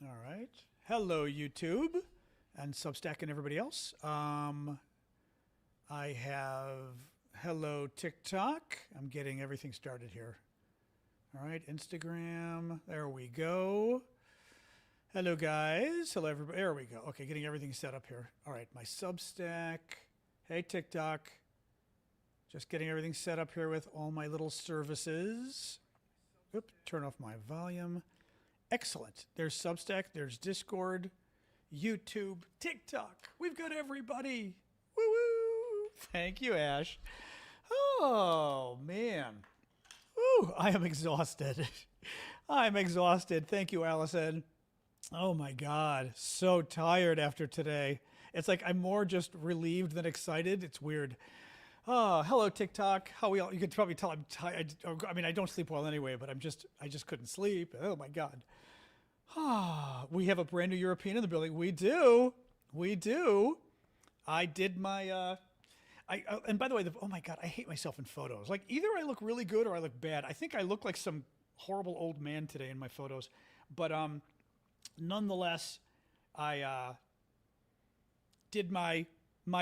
All right. Hello, YouTube and Substack and everybody else. I have hello, TikTok. I'm getting everything started here. All right, Instagram. There we go. Hello, guys. Hello, everybody. There we go. Okay, getting everything set up here. All right, my Substack. Hey, TikTok. Just getting everything set up here with all my little services. Oop, turn off my volume. Excellent. There's Substack, there's Discord, YouTube, TikTok. We've got everybody. Woo woo. Thank you, Ash. Oh, man. Woo, I am exhausted. I'm exhausted. Thank you, Allison. Oh, my God. So tired after today. It's like I'm more just relieved than excited. It's weird. Oh, hello, TikTok. How we all? You can probably tell I'm tired. I mean, I don't sleep well anyway, but I just couldn't sleep. Oh my God. Ah, we have a brand new European in the building. We do. We do. I did my. And by the way, oh my God, I hate myself in photos. Like either I look really good or I look bad. I think I look like some horrible old man today in my photos, but nonetheless, I did my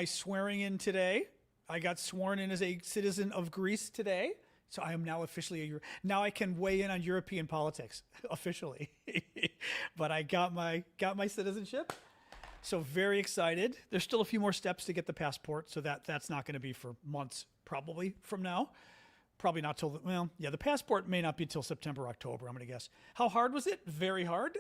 swearing in today. I got sworn in as a citizen of Greece today, so I am now officially now I can weigh in on European politics officially. But I got my citizenship, so very excited. There's still a few more steps to get the passport, so that's not going to be for months probably from now. Probably not till the passport may not be till September, October. I'm going to guess. How hard was it? Very hard.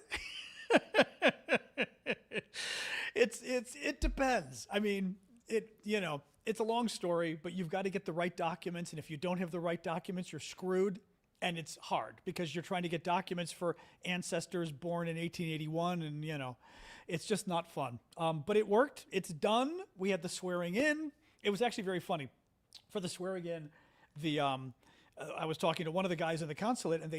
It depends. I mean, it's a long story, but you've got to get the right documents. And if you don't have the right documents, you're screwed. And it's hard because you're trying to get documents for ancestors born in 1881. And, it's just not fun. But it worked. It's done. We had the swearing in. It was actually very funny. For the swearing in, I was talking to one of the guys in the consulate, and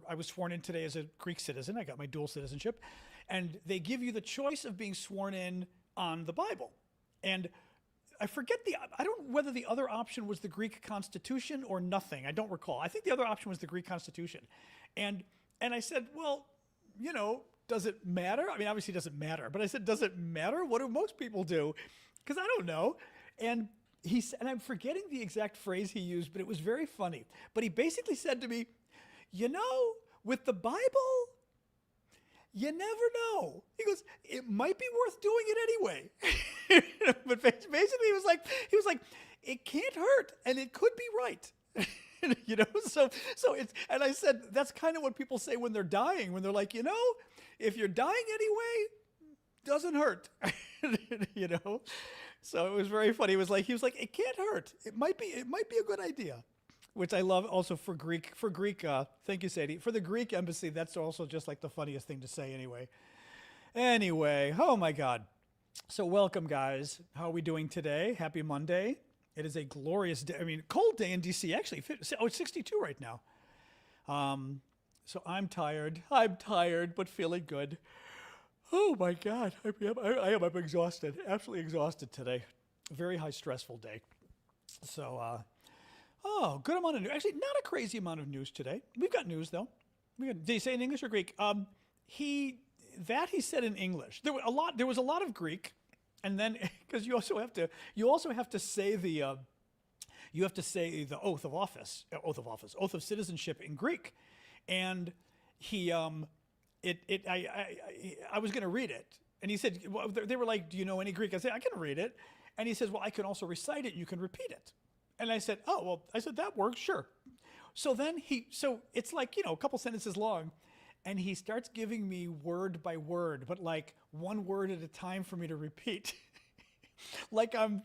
I was sworn in today as a Greek citizen. I got my dual citizenship. And they give you the choice of being sworn in on the Bible. And I forget I don't know whether the other option was the Greek Constitution or nothing. I don't recall. I think the other option was the Greek Constitution. And I said, well, does it matter? I mean, obviously it doesn't matter. But I said, does it matter? What do most people do? Because I don't know. And he said, and I'm forgetting the exact phrase he used, but it was very funny. But he basically said to me, with the Bible, you never know. He goes, it might be worth doing it anyway. But basically he was like, it can't hurt and it could be right. So it's, and I said, that's kind of what people say when they're dying, when they're like, if you're dying anyway, doesn't hurt. So it was very funny. He was like, it can't hurt. It might be a good idea. Which I love also for Greek, thank you, Sadie. For the Greek embassy, that's also just like the funniest thing to say anyway. Anyway, oh my God. So welcome, guys. How are we doing today? Happy Monday. It is a glorious day. I mean, cold day in DC, actually. It's 62 right now. So I'm tired, but feeling good. Oh my God. I'm exhausted, absolutely exhausted today. Very high stressful day. So, good amount of news. Actually, not a crazy amount of news today. We've got news though. Did he say in English or Greek? He said in English. There was a lot of Greek, and then because you also have to say the oath of citizenship in Greek, and he I was going to read it, and he said, well, they were like, do you know any Greek? I said, I can read it, and he says, well, I can also recite it. And you can repeat it. And I said, oh, well, that works, sure. So then it's like, a couple sentences long, and he starts giving me word by word, but like one word at a time for me to repeat. like I'm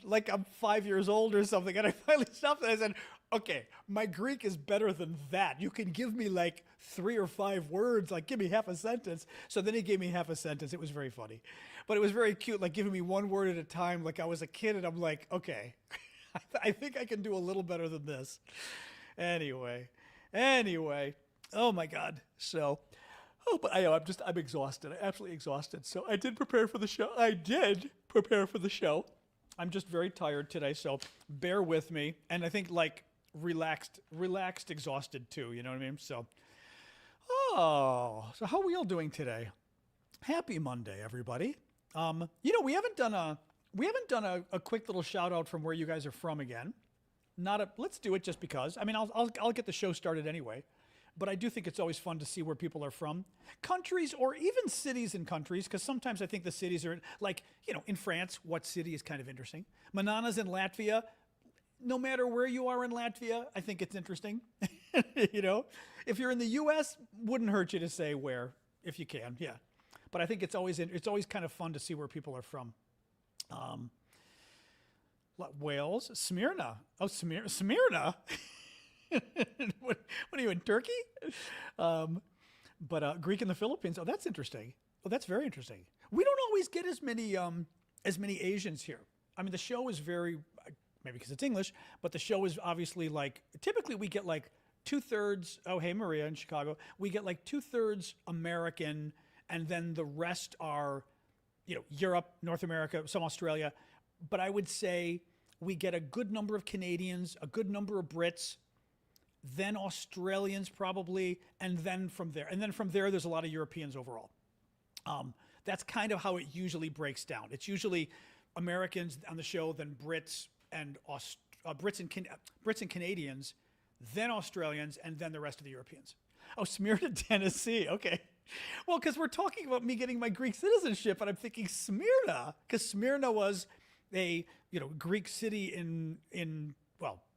5 years old or something. And I finally stopped and I said, okay, my Greek is better than that. You can give me like 3 or 5 words, like give me half a sentence. So then he gave me half a sentence. It was very funny, but it was very cute, like giving me one word at a time. Like I was a kid and I'm like, okay. I think I can do a little better than this. Anyway, oh my God. So, but I'm exhausted. I'm absolutely exhausted. So I did prepare for the show. I'm just very tired today. So bear with me. And I think like relaxed, exhausted too. You know what I mean? So, so how are we all doing today? Happy Monday, everybody. We haven't done a quick little shout out from where you guys are from again. Let's do it just because. I mean, I'll get the show started anyway, but I do think it's always fun to see where people are from, countries or even cities and countries, because sometimes I think the cities are like, in France, what city is kind of interesting. Manana's in Latvia. No matter where you are in Latvia, I think it's interesting. If you're in the U.S., wouldn't hurt you to say where if you can. Yeah. But I think it's always kind of fun to see where people are from. Wales, Smyrna. Oh, Smyrna. what are you in Turkey? Greek in the Philippines. Oh, that's interesting. Oh, that's very interesting. We don't always get as many Asians here. I mean, the show is very maybe because it's English, but the show is obviously like typically we get like 2/3. Oh, hey Maria in Chicago. We get like 2/3 American. And then the rest are, Europe, North America, some Australia. But I would say we get a good number of Canadians, a good number of Brits, then Australians probably, and then from there. And then from there, there's a lot of Europeans overall. That's kind of how it usually breaks down. It's usually Americans on the show, then Brits and Brits and Canadians, then Australians, and then the rest of the Europeans. Oh, Smyrna, Tennessee. Okay. Well, because we're talking about me getting my Greek citizenship, and I'm thinking Smyrna, because Smyrna was a Greek city in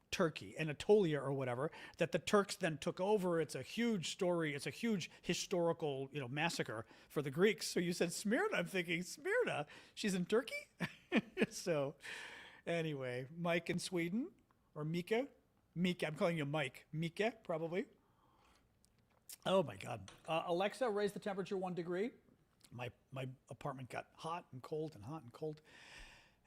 Turkey, Anatolia or whatever, that the Turks then took over. It's a huge story. It's a huge historical massacre for the Greeks. So you said Smyrna. I'm thinking Smyrna. She's in Turkey. So anyway, Mike in Sweden or Mika. I'm calling you Mike. Mika probably. Oh my God. Alexa, raise the temperature 1 degree. My apartment got hot and cold and hot and cold.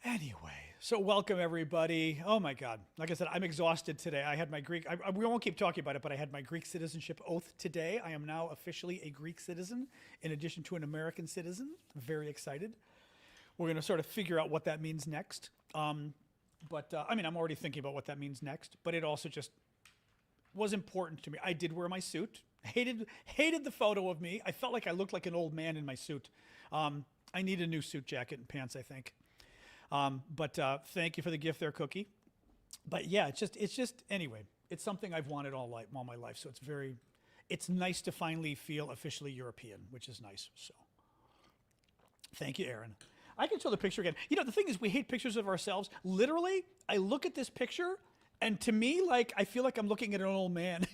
Anyway, so welcome everybody. Oh my God. Like I said, I'm exhausted today. I had my Greek, we won't keep talking about it, but I had my Greek citizenship oath today. I am now officially a Greek citizen in addition to an American citizen. I'm very excited. We're going to sort of figure out what that means next. I'm already thinking about what that means next, but it also just was important to me. I did wear my suit. Hated the photo of me. I felt like I looked like an old man in my suit. I need a new suit jacket and pants, I think. Thank you for the gift there, Cookie. But yeah, anyway, it's something I've wanted all my life. So it's nice to finally feel officially European, which is nice. So thank you, Aaron. I can show the picture again. The thing is we hate pictures of ourselves. Literally, I look at this picture and to me, I feel like I'm looking at an old man.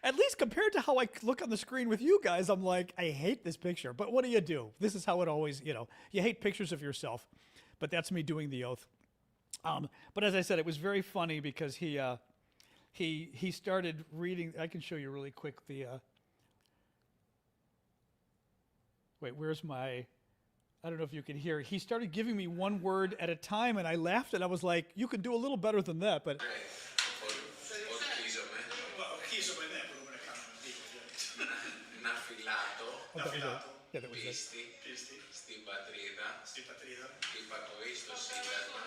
At least compared to how I look on the screen with you guys, I'm like, I hate this picture. But what do? This is how it always, you hate pictures of yourself. But that's me doing the oath. But as I said, it was very funny because he started reading. I can show you really quick wait, where's my, I don't know if you can hear. He started giving me one word at a time and I laughed and I was like, you can do a little better than that. But yeah, that was it. Στην πατρίδα, υπακοή στο Σύνταγμα,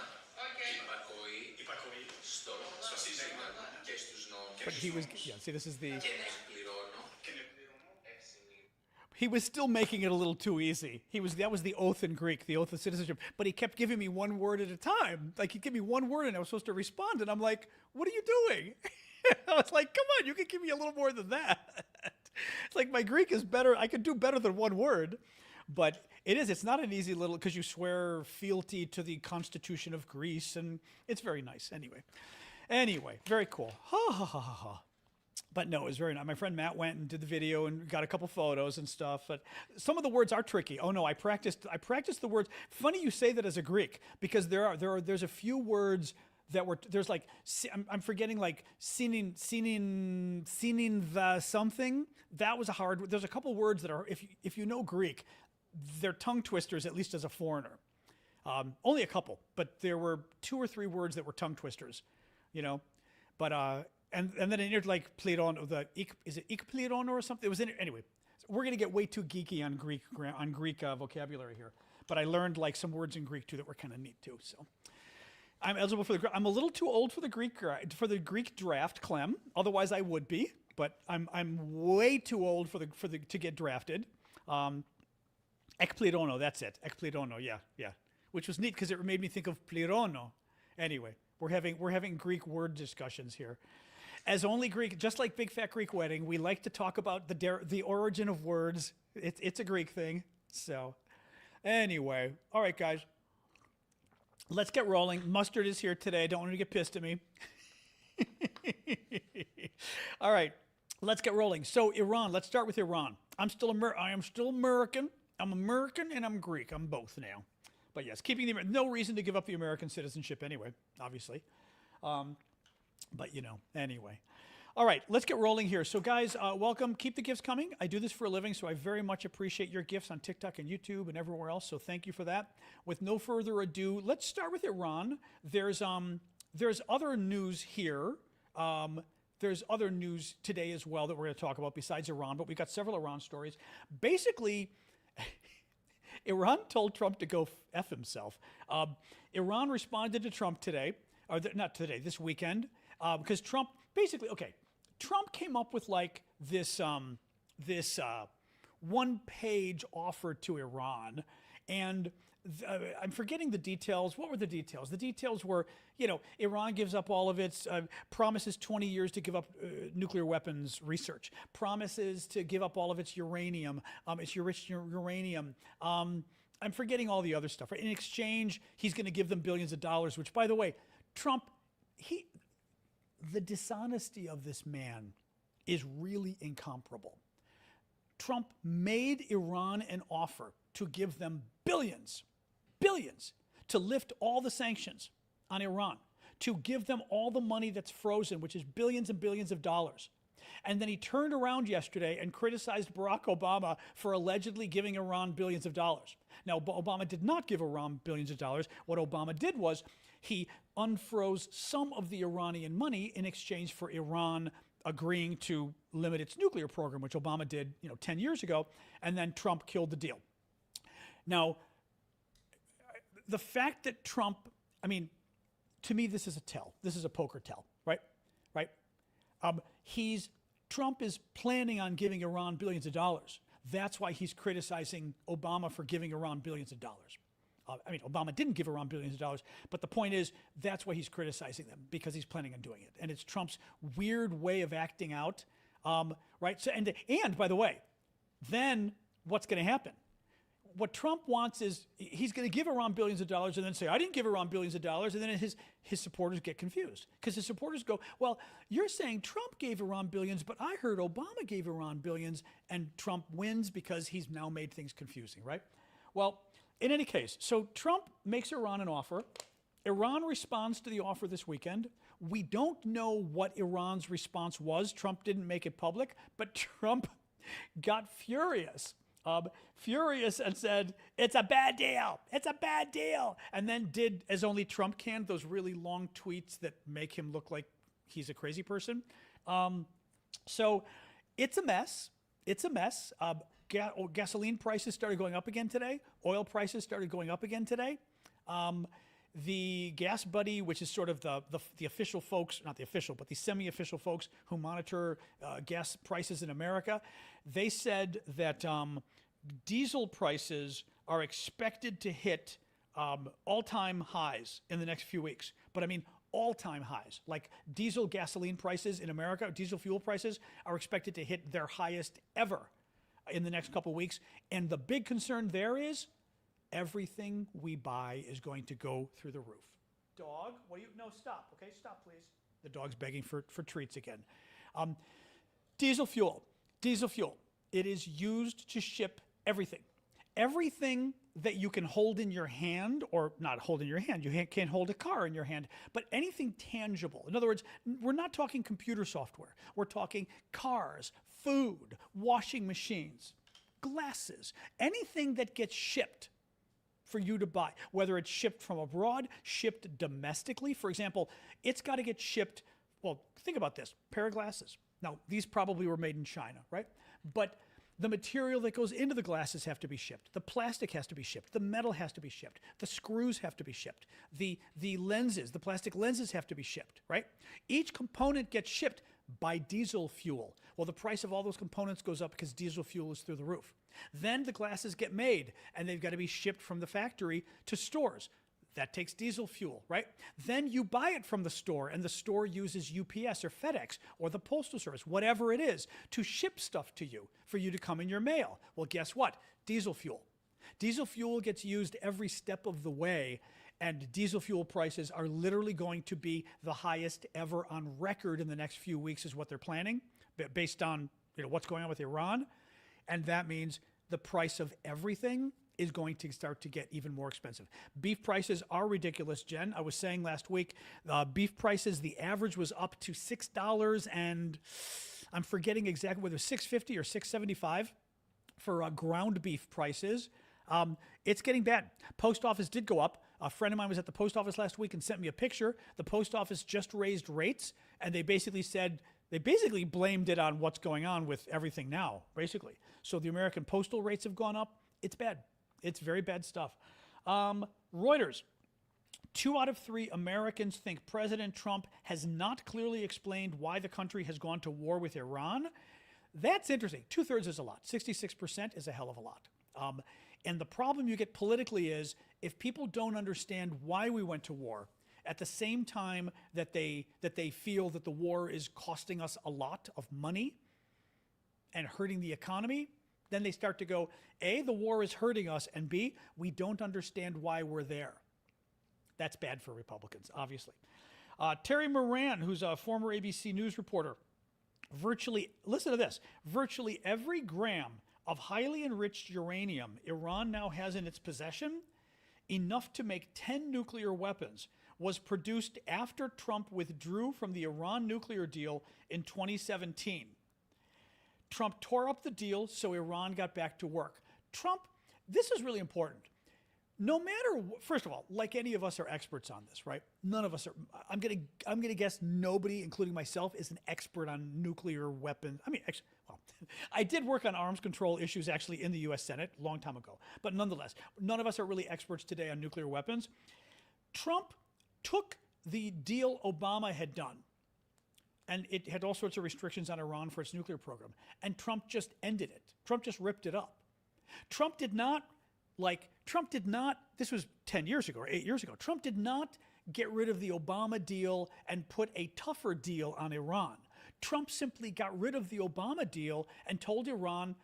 υπακοή στο Σύνταγμα και στους νόμους. But he was, see, this is the... Και να εκπληρώνω. He was still making it a little too easy. That was the oath in Greek, the oath of citizenship. But he kept giving me one word at a time. Like he'd give me one word and I was supposed to respond. And I'm like, what are you doing? I was like, come on, you can give me a little more than that. It's like my Greek is better. I could do better than one word. But it's not an easy little, because you swear fealty to the Constitution of Greece. And it's very nice. Anyway, very cool. Ha ha ha ha ha. But no, it was very nice. My friend Matt went and did the video and got a couple photos and stuff. But some of the words are tricky. Oh no, I practiced the words. Funny you say that as a Greek, because there's a few words that there's like, I'm forgetting like sinin the something. That was a hard word. There's a couple words that are, if you know Greek, they're tongue twisters, at least as a foreigner. Only a couple, but there were 2 or 3 words that were tongue twisters, But and then in like pleron, is it ikpleron or something? It was anyway. We're gonna get way too geeky on Greek vocabulary here, but I learned like some words in Greek too that were kind of neat too. So I'm eligible for I'm a little too old for the Greek draft, Clem. Otherwise I would be, but I'm way too old to get drafted. Ekplirono, that's it. Ekplirono, yeah. Which was neat because it made me think of plirono. Anyway, we're having Greek word discussions here. As only Greek, just like Big Fat Greek Wedding, we like to talk about the origin of words. It's a Greek thing. So, anyway, all right, guys, let's get rolling. Mustard is here today. Don't want him to get pissed at me. All right, let's get rolling. So, Iran. Let's start with Iran. I am still American. I'm American and I'm Greek. I'm both now. But yes, no reason to give up the American citizenship anyway, obviously. But, anyway. All right, let's get rolling here. So, guys, welcome. Keep the gifts coming. I do this for a living, so I very much appreciate your gifts on TikTok and YouTube and everywhere else, so thank you for that. With no further ado, let's start with Iran. There's other news here. There's other news today as well that we're going to talk about besides Iran, but we've got several Iran stories. Basically, Iran told Trump to go F himself. Iran responded to Trump today, not today, this weekend, because Trump came up with like this one-page offer to Iran, and I'm forgetting the details. What were the details? The details were, Iran gives up all of its promises 20 years to give up nuclear weapons research, promises to give up all of its uranium, its enriched uranium. I'm forgetting all the other stuff. In exchange, he's going to give them billions of dollars, which, by the way, Trump, the dishonesty of this man is really incomparable. Trump made Iran an offer to give them billions, to lift all the sanctions on Iran, to give them all the money that's frozen, which is billions and billions of dollars. And then he turned around yesterday and criticized Barack Obama for allegedly giving Iran billions of dollars. Now, Obama did not give Iran billions of dollars. What Obama did was he unfroze some of the Iranian money in exchange for Iran agreeing to limit its nuclear program, which Obama did, 10 years ago, and then Trump killed the deal. Now, the fact that Trump, to me, this is a tell. This is a poker tell, right? Trump is planning on giving Iran billions of dollars. That's why he's criticizing Obama for giving Iran billions of dollars. Obama didn't give Iran billions of dollars, but the point is that's why he's criticizing them, because he's planning on doing it. And it's Trump's weird way of acting out, right? So, and by the way, then what's going to happen? What Trump wants is he's going to give Iran billions of dollars and then say, I didn't give Iran billions of dollars. And then his supporters get confused because his supporters go, well, you're saying Trump gave Iran billions, but I heard Obama gave Iran billions, and Trump wins because he's now made things confusing, right? Well, in any case, so Trump makes Iran an offer. Iran responds to the offer this weekend. We don't know what Iran's response was. Trump didn't make it public, but Trump got furious and said, it's a bad deal. It's a bad deal. And then did, as only Trump can, those really long tweets that make him look like he's a crazy person. So it's a mess. It's a mess. Gasoline prices started going up again today. Oil prices started going up again today. The Gas Buddy, which is sort of the official folks, not the official, but the semi-official folks who monitor gas prices in America, they said that diesel prices are expected to hit all-time highs in the next few weeks. But all-time highs. Like diesel gasoline prices in America, diesel fuel prices are expected to hit their highest ever in the next couple of weeks. And the big concern there is everything we buy is going to go through the roof. Dog, no, stop, okay? Stop, please. The dog's begging for treats again. Diesel fuel. It is used to ship everything. Everything that you can hold in your hand, or not hold in your hand, you can't hold a car in your hand, but anything tangible. In other words, we're not talking computer software. We're talking cars, food, washing machines, glasses, anything that gets shipped for you to buy, whether it's shipped from abroad, shipped domestically. For example, it's got to get shipped. Well, think about this, pair of glasses. Now, these probably were made in China, right? But the material that goes into the glasses have to be shipped. The plastic has to be shipped. The metal has to be shipped. The screws have to be shipped. The lenses, the plastic lenses have to be shipped, right? Each component gets shipped buy diesel fuel. Well, the price of all those components goes up because diesel fuel is through the roof. Then the glasses get made and they've got to be shipped from the factory to stores. That takes diesel fuel, right? Then you buy it from the store and the store uses UPS or FedEx or the Postal Service, whatever it is, to ship stuff to you for you to come in your mail. Well, guess what? Diesel fuel. Diesel fuel gets used every step of the way, and diesel fuel prices are literally going to be the highest ever on record in the next few weeks is what they're planning, based on what's going on with Iran. And that means the price of everything is going to start to get even more expensive. Beef prices are ridiculous, Jen. I was saying last week, beef prices, the average was up to $6 and I'm forgetting exactly whether $6.50 or $6.75 for ground beef prices. It's getting bad. Post office did go up. A friend of mine was at the post office last week and sent me a picture. The post office just raised rates, and they basically blamed it on what's going on with everything now, basically. So the American postal rates have gone up. It's bad. It's very bad stuff. Reuters. 2 out of 3 Americans think President Trump has not clearly explained why the country has gone to war with Iran. That's interesting. 2/3 is a lot. 66% is a hell of a lot. And the problem you get politically is if people don't understand why we went to war, at the same time that they feel that the war is costing us a lot of money and hurting the economy, then they start to go, A, the war is hurting us, and B, we don't understand why we're there. That's bad for Republicans, obviously. Terry Moran, who's a former ABC News reporter, listen to this, virtually every gram of highly enriched uranium Iran now has in its possession, enough to make 10 nuclear weapons, was produced after Trump withdrew from the Iran nuclear deal in 2017. Trump tore up the deal, so Iran got back to work. Trump, this is really important. No matter, first of all, like any of us are experts on this, right? None of us are. I'm gonna guess nobody, including myself, is an expert on nuclear weapons. I mean, I did work on arms control issues actually in the U.S. Senate a long time ago, but nonetheless, none of us are really experts today on nuclear weapons. Trump took the deal Obama had done, and it had all sorts of restrictions on Iran for its nuclear program. And Trump just ended it. Trump just ripped it up. Trump did not, this was 10 years ago or 8 years ago, Trump did not get rid of the Obama deal and put a tougher deal on Iran. Trump simply got rid of the Obama deal and told Iran,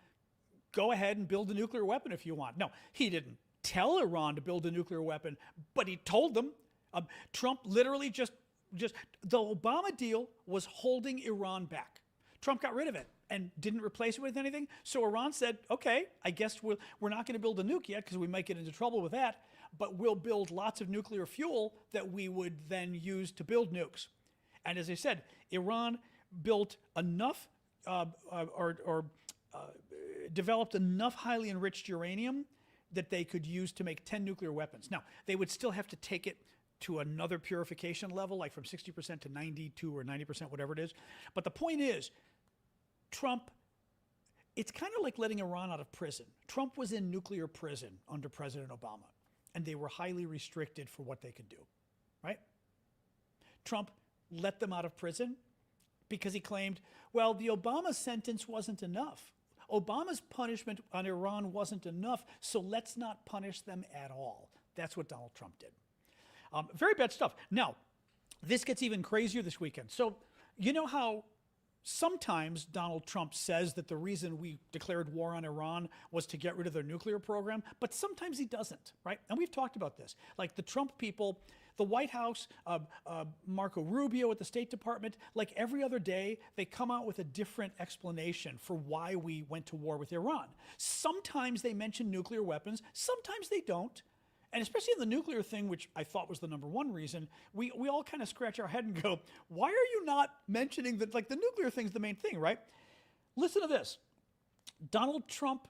go ahead and build a nuclear weapon if you want. No, he didn't tell Iran to build a nuclear weapon, but he told them. Trump literally just the Obama deal was holding Iran back. Trump got rid of it and didn't replace it with anything. So Iran said, okay, I guess we're not going to build a nuke yet because we might get into trouble with that, but we'll build lots of nuclear fuel that we would then use to build nukes. And as I said, Iran built enough developed enough highly enriched uranium that they could use to make 10 nuclear weapons. Now, they would still have to take it to another purification level, like from 60% to 92 or 90%, whatever it is. But the point is, Trump, it's kind of like letting Iran out of prison. Trump was in nuclear prison under President Obama, and they were highly restricted for what they could do, right? Trump let them out of prison because he claimed, well, the Obama sentence wasn't enough. Obama's punishment on Iran wasn't enough, so let's not punish them at all. That's what Donald Trump did. Very bad stuff. Now, this gets even crazier this weekend. So, you know how sometimes Donald Trump says that the reason we declared war on Iran was to get rid of their nuclear program, but sometimes he doesn't, right? And we've talked about this. Like the Trump people, the White House, Marco Rubio at the State Department, like every other day, they come out with a different explanation for why we went to war with Iran. Sometimes they mention nuclear weapons, sometimes they don't. And especially in the nuclear thing, which I thought was the number one reason, we all kind of scratch our head and go, why are you not mentioning that, like the nuclear thing's the main thing, right? Listen to this. Donald Trump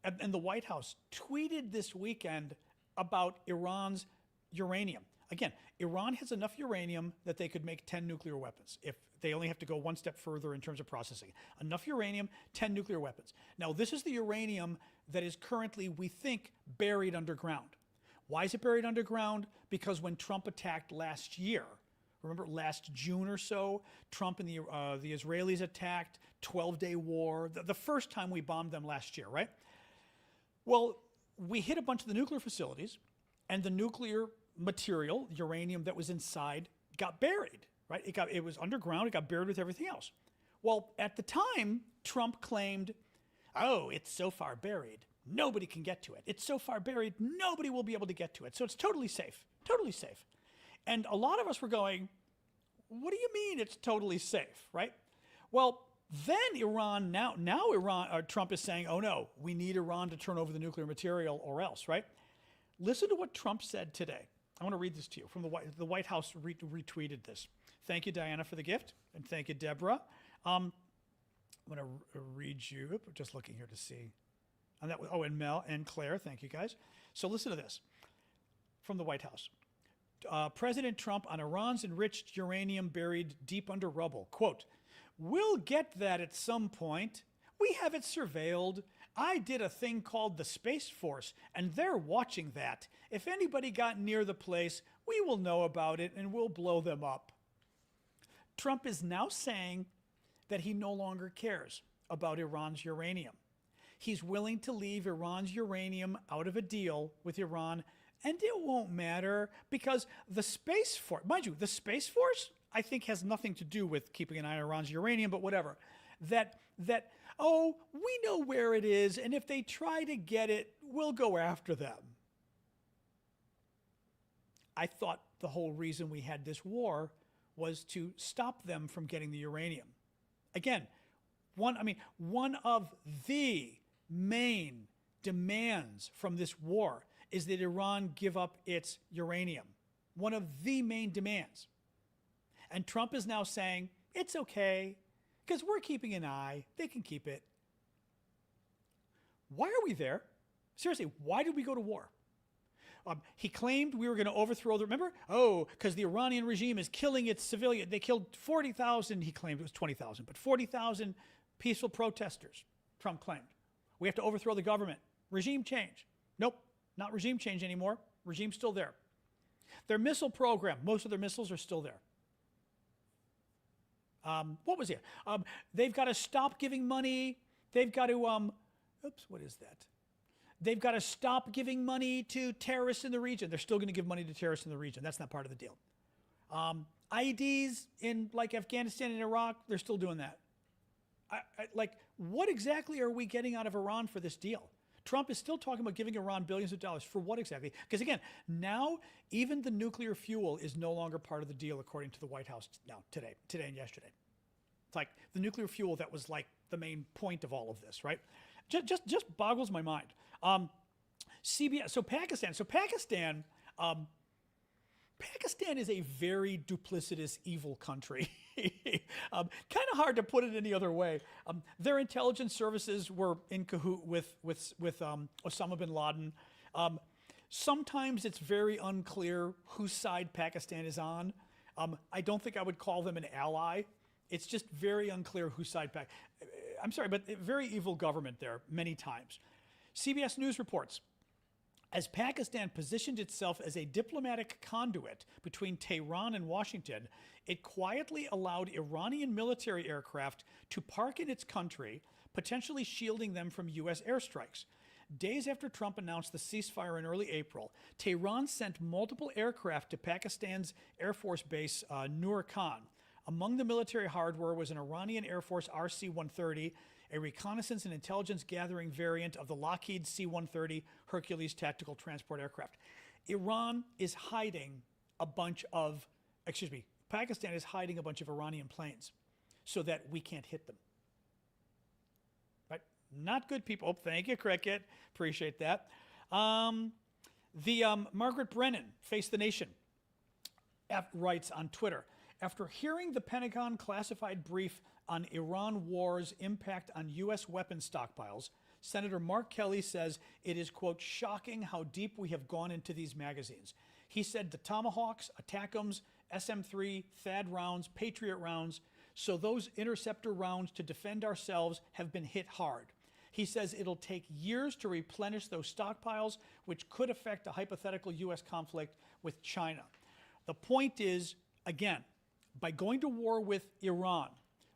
and the White House tweeted this weekend about Iran's uranium. Again, Iran has enough uranium that they could make 10 nuclear weapons if they only have to go one step further in terms of processing. Enough uranium, 10 nuclear weapons. Now, this is the uranium that is currently, we think, buried underground. Why is it buried underground? Because when Trump attacked last year, Remember last June or so, Trump and the Israelis attacked, 12-day war, the first time we bombed them last year, right? Well, we hit a bunch of the nuclear facilities, and the nuclear material, uranium that was inside, got buried, right? It was underground, it got buried with everything else. Well, at the time, Trump claimed, oh, it's so far buried, nobody can get to it. It's so far buried, nobody will be able to get to it. So it's totally safe, totally safe. And a lot of us were going, what do you mean it's totally safe, right? Well, then Iran, Trump is saying, oh no, we need Iran to turn over the nuclear material or else, right? Listen to what Trump said today. I want to read this to you from the White House retweeted this. Thank you, Diana, for the gift, and thank you, Deborah. I'm going to read you, just looking here to see. And and Mel and Claire, thank you guys. So listen to this from the White House. President Trump on Iran's enriched uranium buried deep under rubble. Quote, we'll get that at some point. We have it surveilled. I did a thing called the Space Force, and they're watching that. If anybody got near the place, we will know about it and we'll blow them up. Trump is now saying that he no longer cares about Iran's uranium. He's willing to leave Iran's uranium out of a deal with Iran, and it won't matter because the Space Force, mind you, the Space Force, I think has nothing to do with keeping an eye on Iran's uranium, but whatever. Oh, we know where it is, and if they try to get it, we'll go after them. I thought the whole reason we had this war was to stop them from getting the uranium. Again, one of the main demands from this war is that Iran give up its uranium. One of the main demands. And Trump is now saying, it's okay, because we're keeping an eye. They can keep it. Why are we there? Seriously, why did we go to war? He claimed we were going to overthrow remember? Oh, because the Iranian regime is killing its civilian. They killed 40,000, he claimed it was 20,000, but 40,000 peaceful protesters, Trump claimed. We have to overthrow the government. Regime change. Nope, not regime change anymore. Regime's still there. Their missile program, most of their missiles are still there. What was it? They've got to stop giving money. They've got to, what is that? They've got to stop giving money to terrorists in the region. They're still going to give money to terrorists in the region. That's not part of the deal. IEDs in like Afghanistan and Iraq, they're still doing that. What exactly are we getting out of Iran for this deal? Trump is still talking about giving Iran billions of dollars. For what exactly? Because again, now even the nuclear fuel is no longer part of the deal according to the White House now, today and yesterday. It's like the nuclear fuel that was like the main point of all of this, right? Just boggles my mind. CBS, Pakistan is a very duplicitous, evil country. Kind of hard to put it any other way. Their intelligence services were in cahoot with Osama bin Laden. Sometimes it's very unclear whose side Pakistan is on. I don't think I would call them an ally. It's just very unclear whose side I'm sorry, but very evil government there many times. CBS News reports, as Pakistan positioned itself as a diplomatic conduit between Tehran and Washington, it quietly allowed Iranian military aircraft to park in its country, potentially shielding them from U.S. airstrikes. Days after Trump announced the ceasefire in early April, Tehran sent multiple aircraft to Pakistan's Air Force base Nur Khan. Among the military hardware was an Iranian Air Force RC-130, a reconnaissance and intelligence gathering variant of the Lockheed C-130 Hercules tactical transport aircraft. Pakistan is hiding a bunch of Iranian planes so that we can't hit them. Right? Not good people. Oh, thank you, Cricket. Appreciate that. Margaret Brennan, Face the Nation, writes on Twitter, after hearing the Pentagon classified brief on Iran war's impact on U.S. weapons stockpiles, Senator Mark Kelly says it is, quote, shocking how deep we have gone into these magazines. He said the Tomahawks, ATACMS, SM-3, THAAD rounds, Patriot rounds, so those interceptor rounds to defend ourselves have been hit hard. He says it'll take years to replenish those stockpiles, which could affect a hypothetical U.S. conflict with China. The point is, again, by going to war with Iran,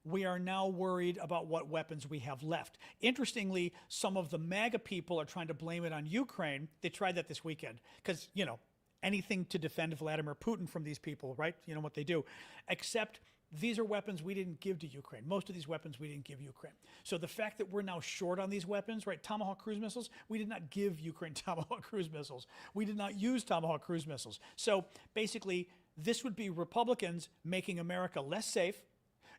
we are now worried about what weapons we have left. Interestingly, some of the MAGA people are trying to blame it on Ukraine. They tried that this weekend because, you know, anything to defend Vladimir Putin from these people, right? You know what they do. Except these are weapons we didn't give to Ukraine. Most of these weapons we didn't give Ukraine. So the fact that we're now short on these weapons, right? Tomahawk cruise missiles, we did not give Ukraine Tomahawk cruise missiles. We did not use Tomahawk cruise missiles. So basically, this would be Republicans making America less safe.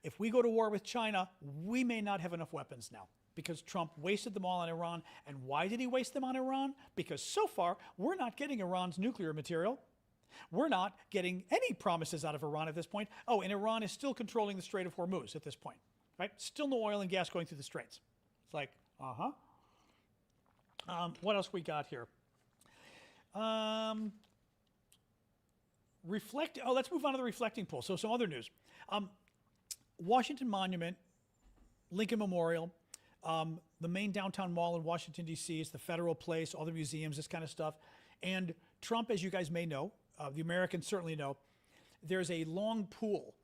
If we go to war with China, we may not have enough weapons now because Trump wasted them all on Iran. And why did he waste them on Iran? Because so far, we're not getting Iran's nuclear material. We're not getting any promises out of Iran at this point. Oh, and Iran is still controlling the Strait of Hormuz at this point, right? Still no oil and gas going through the straits. It's like, what else we got here? Let's move on to the reflecting poll. So some other news. Washington Monument, Lincoln Memorial, the main downtown mall in Washington, D.C. is the Federal Place, all the museums, this kind of stuff. And Trump, as you guys may know, the Americans certainly know, there's a long pool.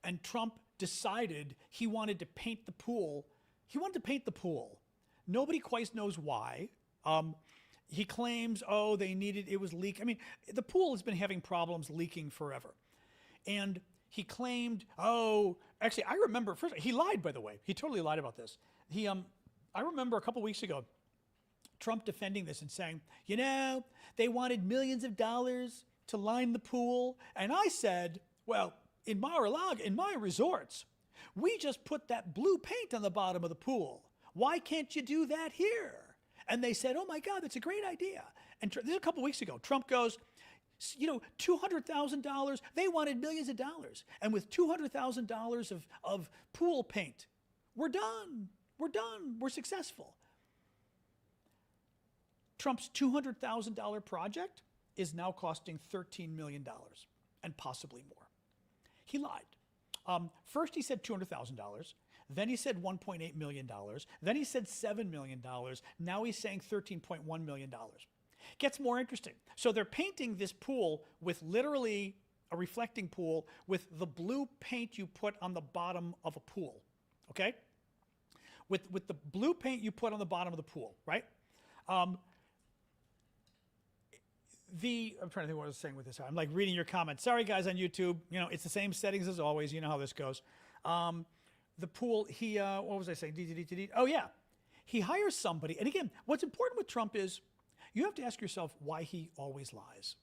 And Trump decided he wanted to paint the pool. He wanted to paint the pool. Nobody quite knows why. He claims, it was leak. I mean, the pool has been having problems leaking forever. And he claimed, actually, I remember, first, he lied, by the way. He totally lied about this. I remember a couple weeks ago, Trump defending this and saying, you know, they wanted millions of dollars to line the pool. And I said, well, in Mar-a-Lago, in my resorts, we just put that blue paint on the bottom of the pool. Why can't you do that here? And they said, oh my God, that's a great idea. And this is a couple weeks ago. Trump goes, you know, $200,000, they wanted millions of dollars. And with $200,000 of pool paint, we're done. We're done. We're successful. Trump's $200,000 project is now costing $13 million and possibly more. He lied. First he said $200,000. Then he said $1.8 million. Then he said $7 million. Now he's saying $13.1 million. Gets more interesting. So they're painting this pool with literally a reflecting pool with the blue paint you put on the bottom of a pool, okay? With the blue paint you put on the bottom of the pool, right? I'm trying to think what I was saying with this. I'm like reading your comments. Sorry, guys, on YouTube. You know, it's the same settings as always. You know how this goes. The pool, what was I saying? Oh, yeah. He hires somebody. And again, what's important with Trump is you have to ask yourself why he always lies,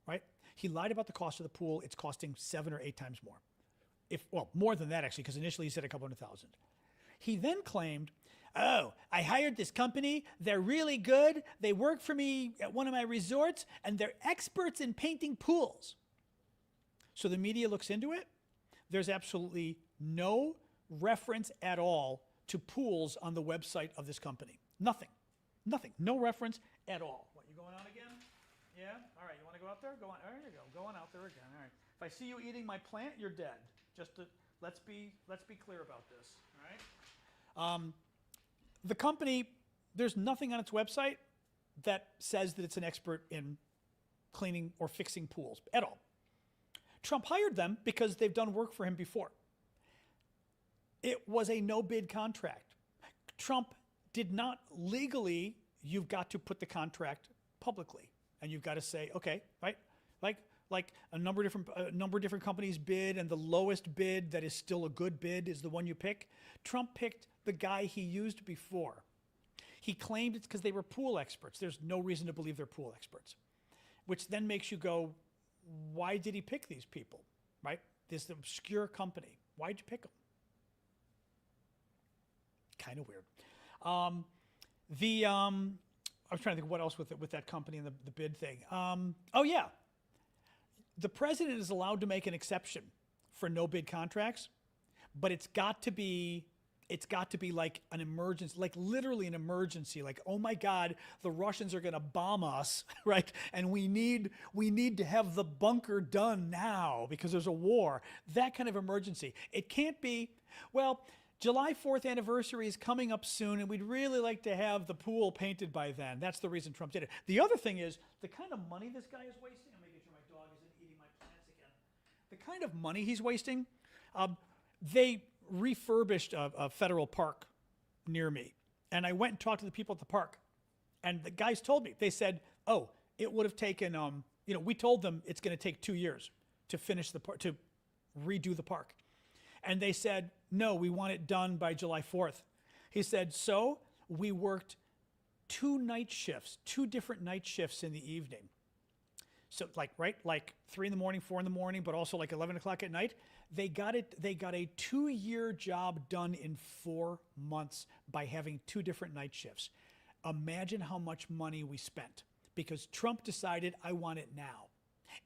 right? He lied about the cost of the pool. It's costing 7 or 8 times more. More than that, actually, because initially he said a couple $100,000. He then claimed, I hired this company. They're really good. They work for me at one of my resorts, and they're experts in painting pools. So the media looks into it. There's absolutely no reference at all to pools on the website of this company. Nothing. No reference at all. What, you going on again? Yeah? All right, you want to go out there? Go on. There you go. Going out there again. All right. If I see you eating my plant, you're dead. Let's be clear about this. All right? The company, there's nothing on its website that says that it's an expert in cleaning or fixing pools at all. Trump hired them because they've done work for him before. It was a no-bid contract. Trump did not legally, you've got to put the contract publicly. And you've got to say, okay, right? Like a number of different companies bid, and the lowest bid that is still a good bid is the one you pick. Trump picked the guy he used before. He claimed it's because they were pool experts. There's no reason to believe they're pool experts, which then makes you go, why did he pick these people, right? This obscure company. Why'd you pick them? Kind of weird. I was trying to think what else with that company and the bid thing. Yeah. The president is allowed to make an exception for no bid contracts, but it's got to be like an emergency, like literally an emergency. Like, oh my God, the Russians are going to bomb us, right? And we need to have the bunker done now because there's a war. That kind of emergency. It can't be, well, July 4th anniversary is coming up soon, and we'd really like to have the pool painted by then. That's the reason Trump did it. The other thing is the kind of money this guy is wasting. I'm making sure my dog isn't eating my plants again. the kind of money he's wasting. They refurbished a federal park near me, and I went and talked to the people at the park, and the guys told me, they said, oh, it would have taken, we told them it's going to take 2 years to finish to redo the park. And they said, no, we want it done by July 4th. He said, so we worked 2 different night shifts in the evening. So like 3 in the morning, 4 in the morning, but also like 11 o'clock at night. They got a 2-year job done in 4 months by having 2 different night shifts. Imagine how much money we spent because Trump decided I want it now.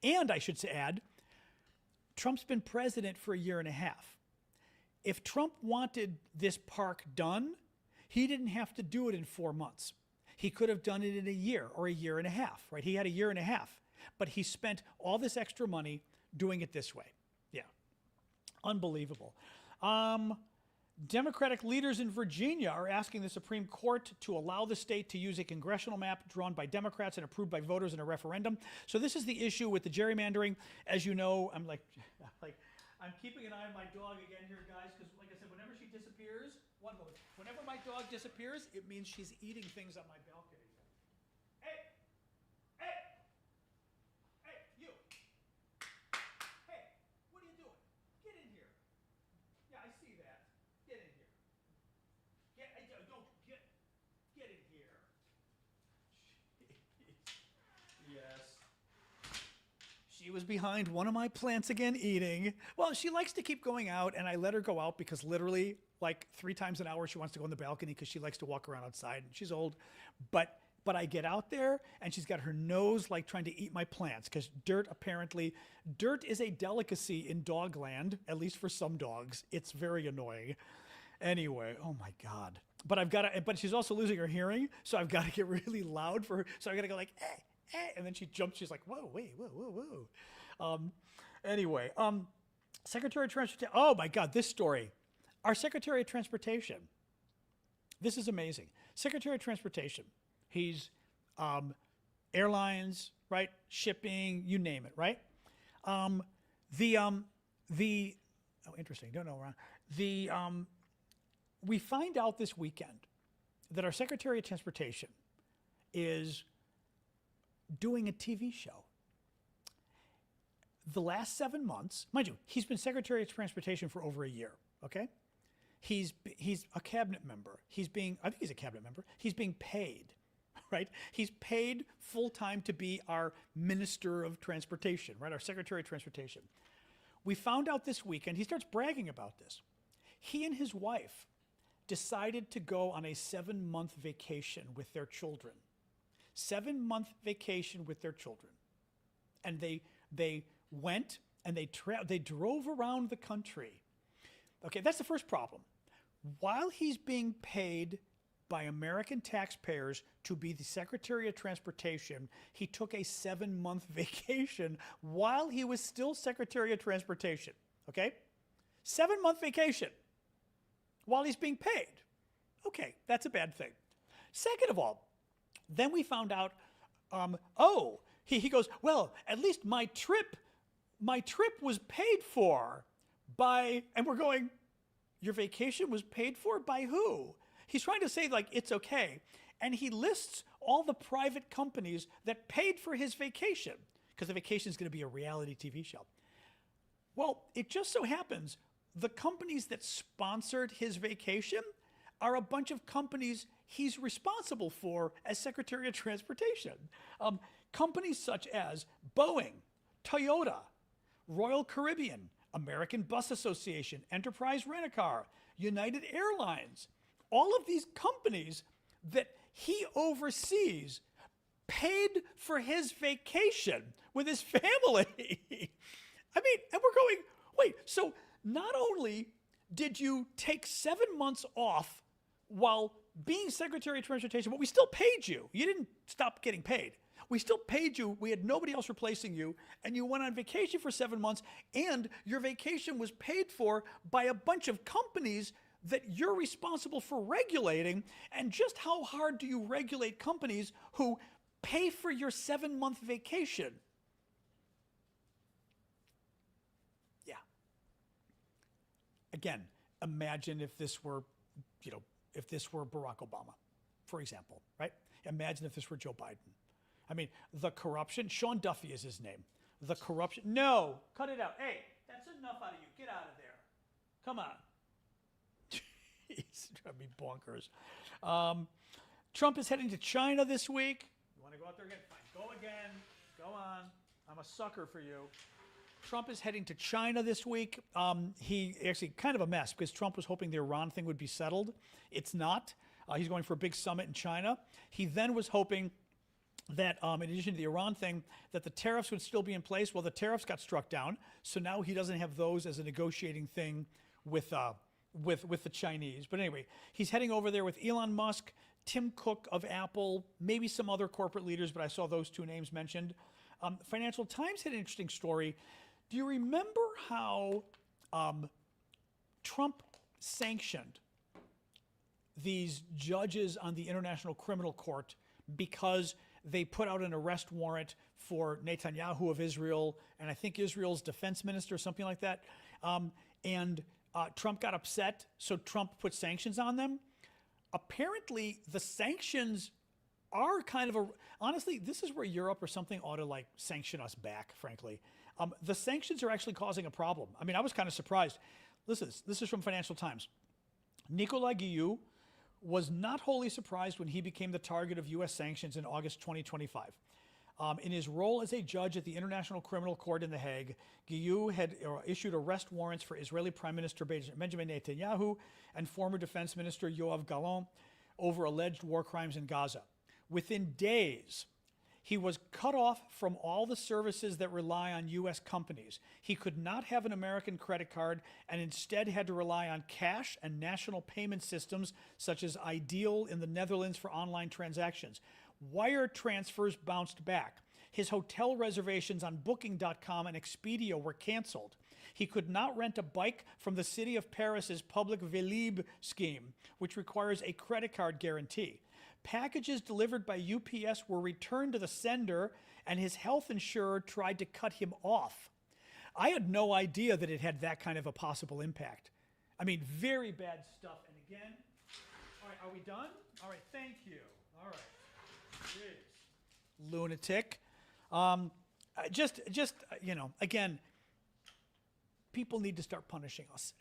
And I should add, Trump's been president for a year and a half. If Trump wanted this park done, he didn't have to do it in 4 months. He could have done it in a year or a year and a half, right? He had a year and a half, but he spent all this extra money doing it this way. Yeah, unbelievable. Democratic leaders in Virginia are asking the Supreme Court to allow the state to use a congressional map drawn by Democrats and approved by voters in a referendum. So this is the issue with the gerrymandering. As you know, I'm keeping an eye on my dog again here, guys, because like I said, whenever she disappears, whenever my dog disappears, it means she's eating things on my balcony. Hey, you. Hey, what are you doing? Get in here. Yeah, I see that. Get in here. Get in here. Yes. She was behind one of my plants again eating. Well, she likes to keep going out, and I let her go out because literally like 3 times an hour she wants to go on the balcony because she likes to walk around outside, and she's old. But I get out there, and she's got her nose like trying to eat my plants because dirt is a delicacy in dog land, at least for some dogs. It's very annoying. Anyway, oh my God. But she's also losing her hearing, so I've got to get really loud for her. So I got to go like, and then she jumps. She's like, whoa, wait, whoa. Anyway, Secretary of Transportation. Oh my God, this story. Our Secretary of Transportation. This is amazing. Secretary of Transportation. He's airlines, right? Shipping, you name it, right? Oh, interesting. Don't know. We find out this weekend that our Secretary of Transportation is doing a TV show. The last 7 months, mind you, he's been Secretary of Transportation for over a year, okay? He's a cabinet member. I think he's a cabinet member. He's being paid, right? He's paid full-time to be our Minister of Transportation, right? Our Secretary of Transportation. We found out this weekend, he starts bragging about this. He and his wife decided to go on a 7-month vacation with their children. 7-month vacation with their children. And they went and they drove around the country. Okay, that's the first problem. While he's being paid by American taxpayers to be the Secretary of Transportation, he took a 7-month vacation while he was still Secretary of Transportation. Okay? 7-month vacation while he's being paid. Okay, that's a bad thing. Second of all, then we found out, he goes, well, at least my trip was paid for by, and we're going, your vacation was paid for by who? He's trying to say like, it's okay. And he lists all the private companies that paid for his vacation because the vacation is going to be a reality TV show. Well, it just so happens the companies that sponsored his vacation are a bunch of companies he's responsible for as Secretary of Transportation. Companies such as Boeing, Toyota, Royal Caribbean, American Bus Association, Enterprise Rent-A-Car, United Airlines, all of these companies that he oversees paid for his vacation with his family. I mean, and we're going, wait, so not only did you take 7 months off while being Secretary of Transportation, but we still paid you. You didn't stop getting paid. We still paid you. We had nobody else replacing you. And you went on vacation for 7 months, and your vacation was paid for by a bunch of companies that you're responsible for regulating. And just how hard do you regulate companies who pay for your 7-month vacation? again, imagine if this were, if this were Barack Obama, for example, right? Imagine if this were Joe Biden. I mean, the corruption, Sean Duffy is his name. The corruption, no, cut it out. Hey, that's enough out of you. Get out of there. Come on. He's driving me bonkers. Trump is heading to China this week. You want to go out there again? Fine. Go again. Go on. I'm a sucker for you. Trump is heading to China this week. He actually kind of a mess because Trump was hoping the Iran thing would be settled. It's not. He's going for a big summit in China. He then was hoping that in addition to the Iran thing, that the tariffs would still be in place. Well, the tariffs got struck down, so now he doesn't have those as a negotiating thing with the Chinese. But anyway, he's heading over there with Elon Musk, Tim Cook of Apple, maybe some other corporate leaders, but I saw those two names mentioned. Financial Times had an interesting story. Do you remember how Trump sanctioned these judges on the International Criminal Court because they put out an arrest warrant for Netanyahu of Israel, and I think Israel's defense minister, something like that. Trump got upset, so Trump put sanctions on them. Apparently, the sanctions are kind of honestly, this is where Europe or something ought to sanction us back, frankly. The sanctions are actually causing a problem. I mean, I was kind of surprised. Listen, this is from Financial Times. Nicolas Guillou was not wholly surprised when he became the target of U.S. sanctions in August 2025. In his role as a judge at the International Criminal Court in The Hague, Guillou had issued arrest warrants for Israeli Prime Minister Benjamin Netanyahu and former Defense Minister Yoav Gallant over alleged war crimes in Gaza. Within days, he was cut off from all the services that rely on U.S. companies. He could not have an American credit card and instead had to rely on cash and national payment systems such as Ideal in the Netherlands for online transactions. Wire transfers bounced back. His hotel reservations on Booking.com and Expedia were canceled. He could not rent a bike from the city of Paris's public Vélib scheme, which requires a credit card guarantee. Packages delivered by UPS were returned to the sender, and his health insurer tried to cut him off. I had no idea that it had that kind of a possible impact. I mean, very bad stuff. And again, all right, are we done? All right, thank you. All right. Jeez. Lunatic. Again, people need to start punishing us.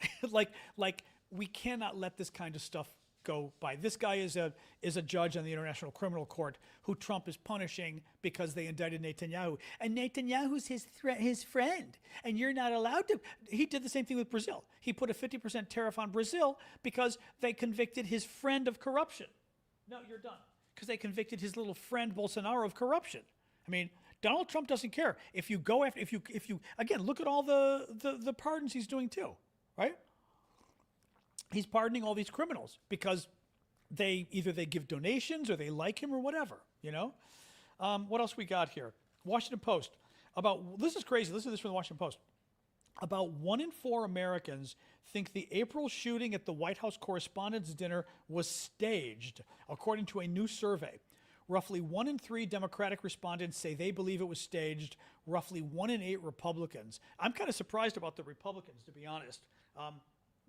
like we cannot let this kind of stuff go by. This guy is a judge on the International Criminal Court who Trump is punishing because they indicted Netanyahu. And Netanyahu's his friend. And you're not allowed to. He did the same thing with Brazil. He put a 50% tariff on Brazil because they convicted his friend of corruption. No, you're done. Because they convicted his little friend Bolsonaro of corruption. I mean, Donald Trump doesn't care. If you go after, if you again, look at all the pardons he's doing too, right? He's pardoning all these criminals because they give donations or they like him or whatever, What else we got here? Washington Post. This is crazy. Listen to this from the Washington Post. About 1 in 4 Americans think the April shooting at the White House Correspondents' Dinner was staged, according to a new survey. Roughly 1 in 3 Democratic respondents say they believe it was staged. Roughly 1 in 8 Republicans. I'm kind of surprised about the Republicans, to be honest. What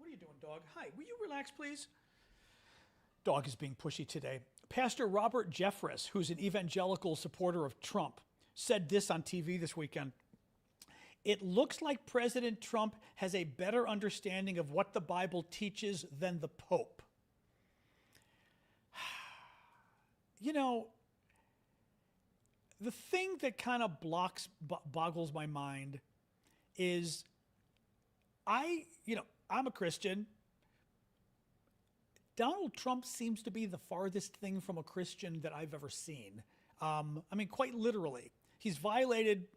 are you doing, dog? Hi, will you relax, please? Dog is being pushy today. Pastor Robert Jeffress, who's an evangelical supporter of Trump, said this on TV this weekend. It looks like President Trump has a better understanding of what the Bible teaches than the Pope. The thing that kind of boggles my mind is I'm a Christian. Donald Trump seems to be the farthest thing from a Christian that I've ever seen. Quite literally. He's violated,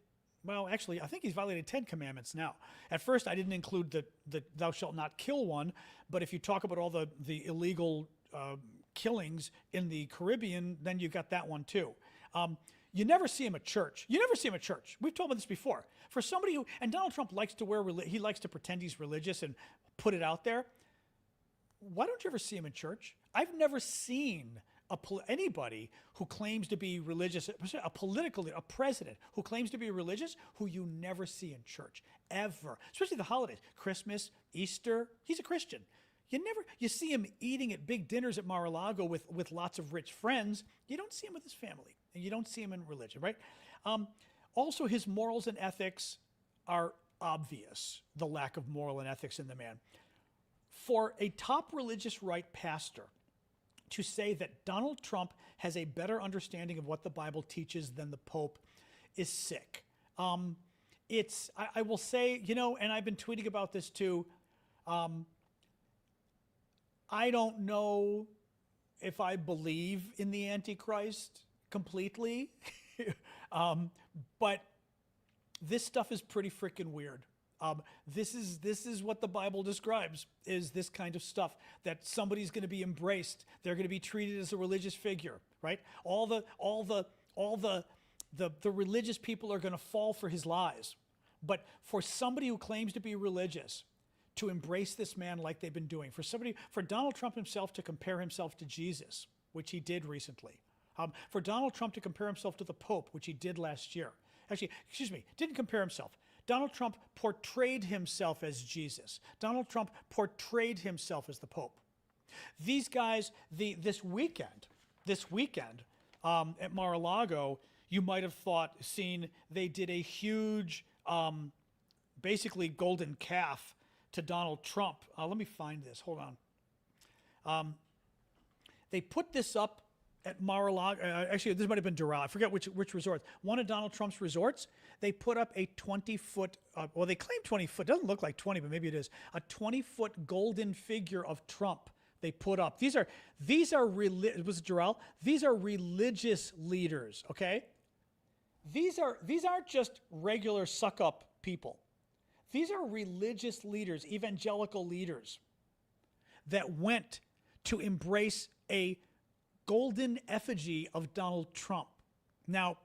I think he's violated 10 commandments now. At first, I didn't include the thou shalt not kill one, but if you talk about all the illegal killings in the Caribbean, then you got that one too. You never see him at church. We've talked about this before. For somebody and Donald Trump likes to he likes to pretend he's religious and put it out there. Why don't you ever see him in church? I've never seen anybody who claims to be religious, a political leader, a president who claims to be religious, who you never see in church, ever, especially the holidays, Christmas, Easter, he's a Christian. You see him eating at big dinners at Mar-a-Lago with lots of rich friends. You don't see him with his family, and you don't see him in religion, right? Also, his morals and ethics are obvious, the lack of moral and ethics in the man. For a top religious right pastor to say that Donald Trump has a better understanding of what the Bible teaches than the Pope is sick. I will say, and I've been tweeting about this too, I don't know if I believe in the Antichrist completely, but this stuff is pretty freaking weird. This is what the Bible describes, is this kind of stuff, that somebody's going to be embraced. They're going to be treated as a religious figure, right? All the religious people are going to fall for his lies. But for somebody who claims to be religious to embrace this man like they've been doing, for Donald Trump himself to compare himself to Jesus, which he did recently, for Donald Trump to compare himself to the Pope, which he did last year. Actually, didn't compare himself. Donald Trump portrayed himself as Jesus. Donald Trump portrayed himself as the Pope. These guys, this weekend at Mar-a-Lago, you might have seen they did a huge, basically golden calf to Donald Trump. Let me find this. Hold on. They put this up at Mar-a-Lago. Actually, this might have been Doral. I forget which resort. One of Donald Trump's resorts, they put up a 20-foot, well, they claim 20 foot. Doesn't look like 20, but maybe it is. A 20-foot golden figure of Trump they put up. Was it Doral? These are religious leaders, okay? These aren't just regular suck-up people. These are religious leaders, evangelical leaders, that went to embrace a golden effigy of Donald Trump. Now,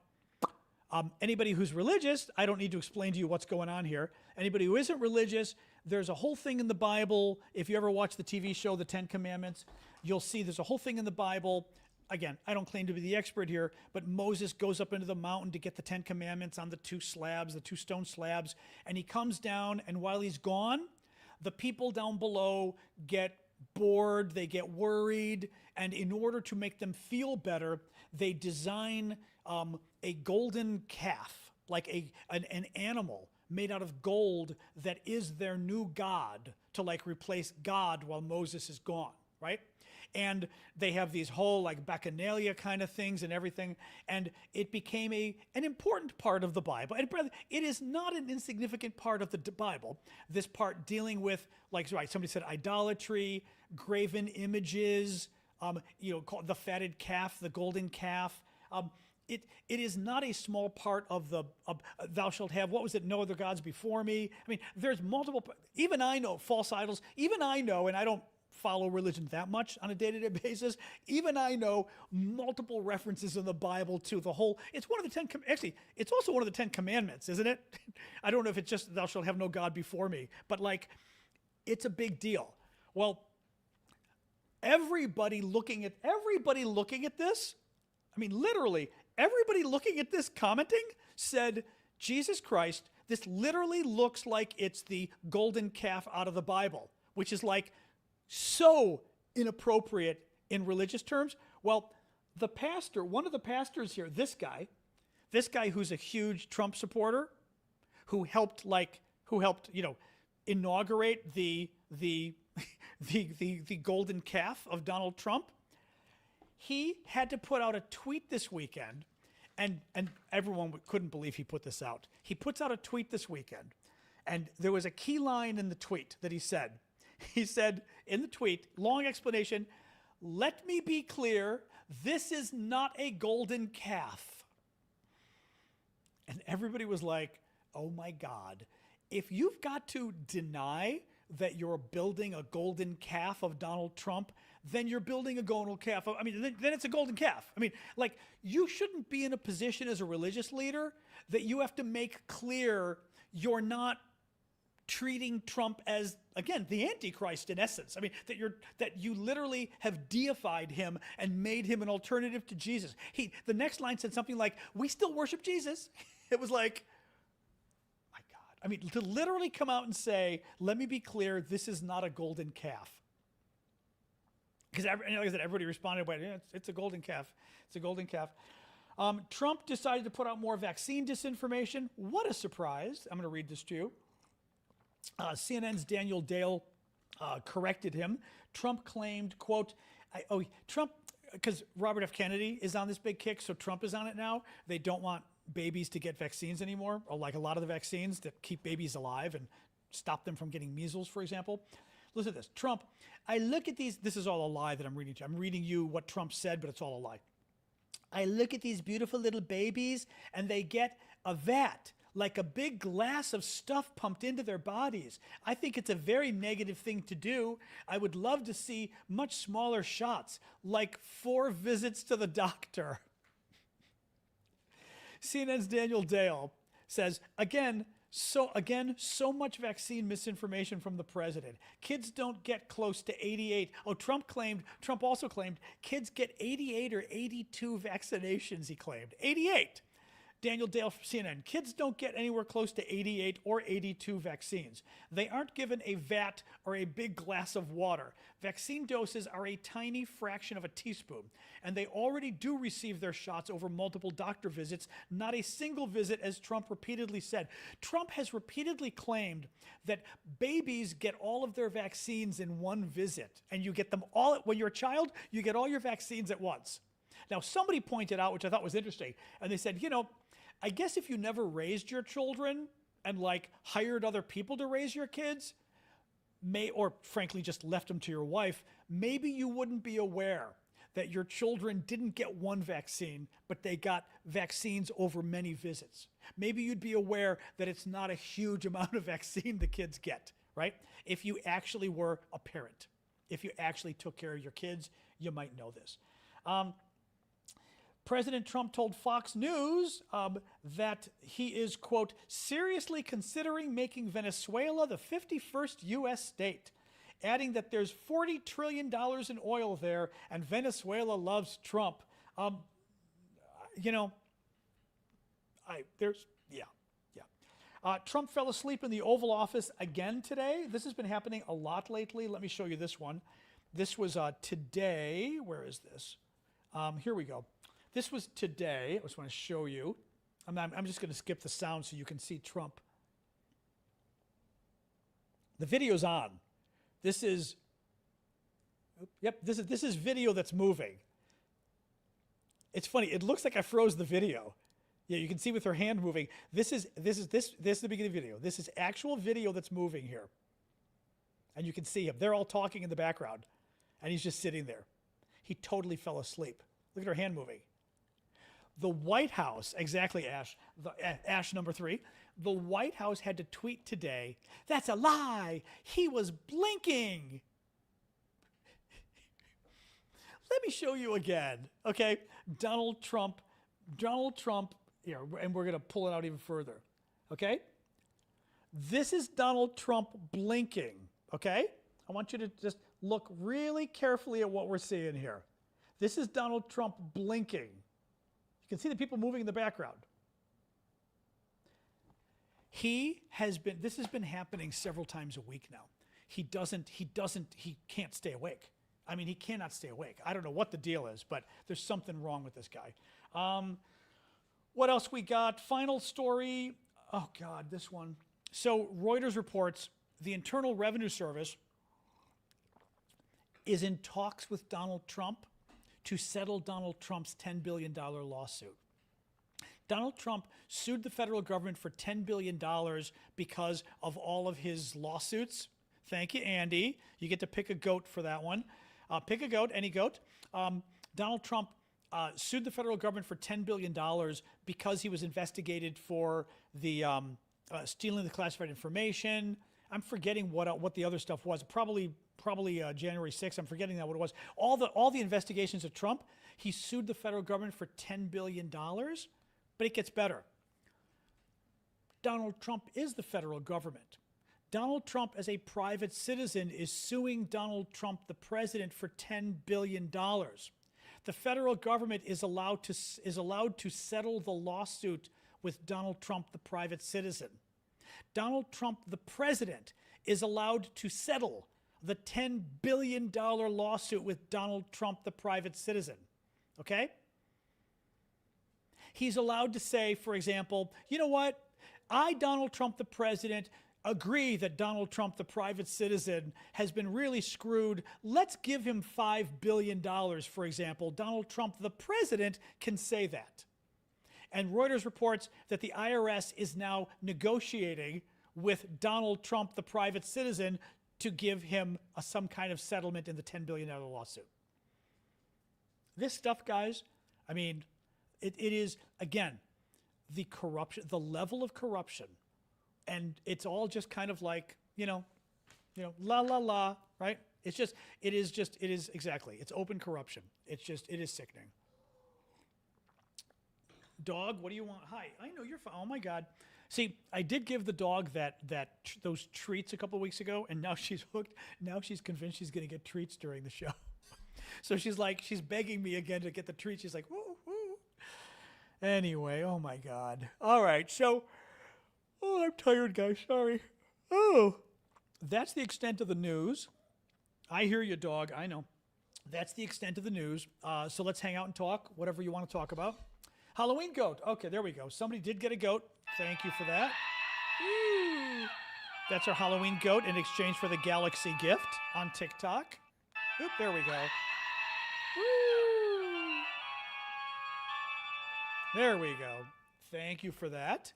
anybody who's religious, I don't need to explain to you what's going on here. Anybody who isn't religious, there's a whole thing in the Bible. If you ever watch the TV show, The Ten Commandments, you'll see there's a whole thing in the Bible. Again, I don't claim to be the expert here, but Moses goes up into the mountain to get the Ten Commandments on the two stone slabs, and he comes down, and while he's gone, the people down below get bored, they get worried, and in order to make them feel better, they design a golden calf, like an animal made out of gold that is their new god, to replace God while Moses is gone, right? And they have these whole bacchanalia kind of things and everything. And it became an important part of the Bible. And it is not an insignificant part of the Bible. This part dealing with, somebody said idolatry, graven images, called the fatted calf, the golden calf. It is not a small part of thou shalt have, what was it, no other gods before me. I mean, there's multiple, even I know, false idols, even I know, and I don't follow religion that much on a day-to-day basis, even I know multiple references in the Bible to the whole, it's one of the it's also one of the 10 Commandments, isn't it? I don't know if it's just thou shalt have no God before me, but it's a big deal. Well, everybody looking at this, I mean, literally, everybody looking at this commenting said, Jesus Christ, this literally looks like it's the golden calf out of the Bible, which is so inappropriate in religious terms. Well, one of the pastors here, this guy who's a huge Trump supporter, who helped inaugurate the golden calf of Donald Trump, he had to put out a tweet this weekend, and everyone couldn't believe he put this out. He puts out a tweet this weekend, and there was a key line in the tweet that he said. He said in the tweet, long explanation, "Let me be clear, this is not a golden calf." And everybody was like, oh my God, if you've got to deny that you're building a golden calf of Donald Trump, then you're building a golden calf. I mean, then it's a golden calf. I mean, you shouldn't be in a position as a religious leader that you have to make clear you're not treating Trump as, again, the Antichrist in essence. I mean, that you literally have deified him and made him an alternative to Jesus. The next line said something like, "We still worship Jesus." It was like, my God. I mean, to literally come out and say, "Let me be clear, this is not a golden calf." Because, like I said, everybody responded, "Well, yeah, it's a golden calf. It's a golden calf." Trump decided to put out more vaccine disinformation. What a surprise. I'm going to read this to you. CNN's Daniel Dale corrected him. Trump claimed, quote, Trump, because Robert F. Kennedy is on this big kick, so Trump is on it now. They don't want babies to get vaccines anymore, or like a lot of the vaccines that keep babies alive and stop them from getting measles, for example. Listen to this. Trump, I look at these, this is all a lie that I'm reading to you. I'm reading you what Trump said, but it's all a lie. I look at these beautiful little babies and they get a vat, like a big glass of stuff pumped into their bodies. I think it's a very negative thing to do. I would love to see much smaller shots, like 4 visits to the doctor. CNN's Daniel Dale says, so much vaccine misinformation from the president. Kids don't get close to 88. Oh, Trump also claimed kids get 88 or 82 vaccinations, he claimed. 88. Daniel Dale from CNN. Kids don't get anywhere close to 88 or 82 vaccines. They aren't given a vat or a big glass of water. Vaccine doses are a tiny fraction of a teaspoon, and they already do receive their shots over multiple doctor visits, not a single visit, as Trump repeatedly said. Trump has repeatedly claimed that babies get all of their vaccines in one visit, and you get them all, when you're a child, you get all your vaccines at once. Now, somebody pointed out, which I thought was interesting, and they said, I guess if you never raised your children and like hired other people to raise your kids, or frankly just left them to your wife, maybe you wouldn't be aware that your children didn't get one vaccine, but they got vaccines over many visits. Maybe you'd be aware that it's not a huge amount of vaccine the kids get, right? If you actually were a parent, if you actually took care of your kids, you might know this. President Trump told Fox News that he is, quote, seriously considering making Venezuela the 51st U.S. state, adding that there's $40 trillion in oil there and Venezuela loves Trump. Trump fell asleep in the Oval Office again today. This has been happening a lot lately. Let me show you this one. This was today. Where is this? Here we go. This was today. I just want to show you. I'm just going to skip the sound so you can see Trump. The video's on. This is video that's moving. It's funny. It looks like I froze the video. Yeah, you can see with her hand moving. This is the beginning of the video. This is actual video that's moving here. And you can see him. They're all talking in the background. And he's just sitting there. He totally fell asleep. Look at her hand moving. The White House, exactly, Ash, Ash number 3, the White House had to tweet today, that's a lie, he was blinking. Let me show you again, okay? Donald Trump, here, and we're going to pull it out even further, okay? This is Donald Trump blinking, okay? I want you to just look really carefully at what we're seeing here. This is Donald Trump blinking. You can see the people moving in the background. This has been happening several times a week now. He can't stay awake. I mean, he cannot stay awake. I don't know what the deal is, but there's something wrong with this guy. What else we got? Final story. Oh God, this one. So Reuters reports the Internal Revenue Service is in talks with Donald Trump to settle Donald Trump's $10 billion lawsuit. Donald Trump sued the federal government for $10 billion because of all of his lawsuits. Thank you, Andy. You get to pick a goat for that one. Pick a goat, any goat. Donald Trump sued the federal government for $10 billion because he was investigated for the stealing the classified information. I'm forgetting what the other stuff was. Probably January 6th. I'm forgetting what it was. All the investigations of Trump, he sued the federal government for $10 billion. But it gets better. Donald Trump is the federal government. Donald Trump, as a private citizen, is suing Donald Trump, the president, for $10 billion. The federal government is allowed to settle the lawsuit with Donald Trump, the private citizen. Donald Trump, the president, is allowed to settle the $10 billion lawsuit with Donald Trump, the private citizen. Okay? He's allowed to say, for example, you know what? I, Donald Trump, the president, agree that Donald Trump, the private citizen, has been really screwed. Let's give him $5 billion, for example. Donald Trump, the president, can say that. And Reuters reports that the IRS is now negotiating with Donald Trump, the private citizen, to give him some kind of settlement in the $10 billion lawsuit. This stuff, guys, I mean, it is, again, the corruption, the level of corruption. And it's all just kind of like, la, la, la, right? It is exactly. It's open corruption. It is sickening. Dog, what do you want? Hi, I know you're fine. Oh my God. See, I did give the dog those treats a couple of weeks ago, and now she's hooked. Now she's convinced she's going to get treats during the show. So she's begging me again to get the treats. She's like, woo, woo. Anyway, oh my God. All right, so, I'm tired, guys. Sorry. Oh, that's the extent of the news. I hear you, dog. I know. That's the extent of the news. So let's hang out and talk, whatever you want to talk about. Halloween goat. Okay, there we go. Somebody did get a goat. Thank you for that. Woo. That's our Halloween goat in exchange for the Galaxy gift on TikTok. Oop, there we go. Woo. There we go. Thank you for that.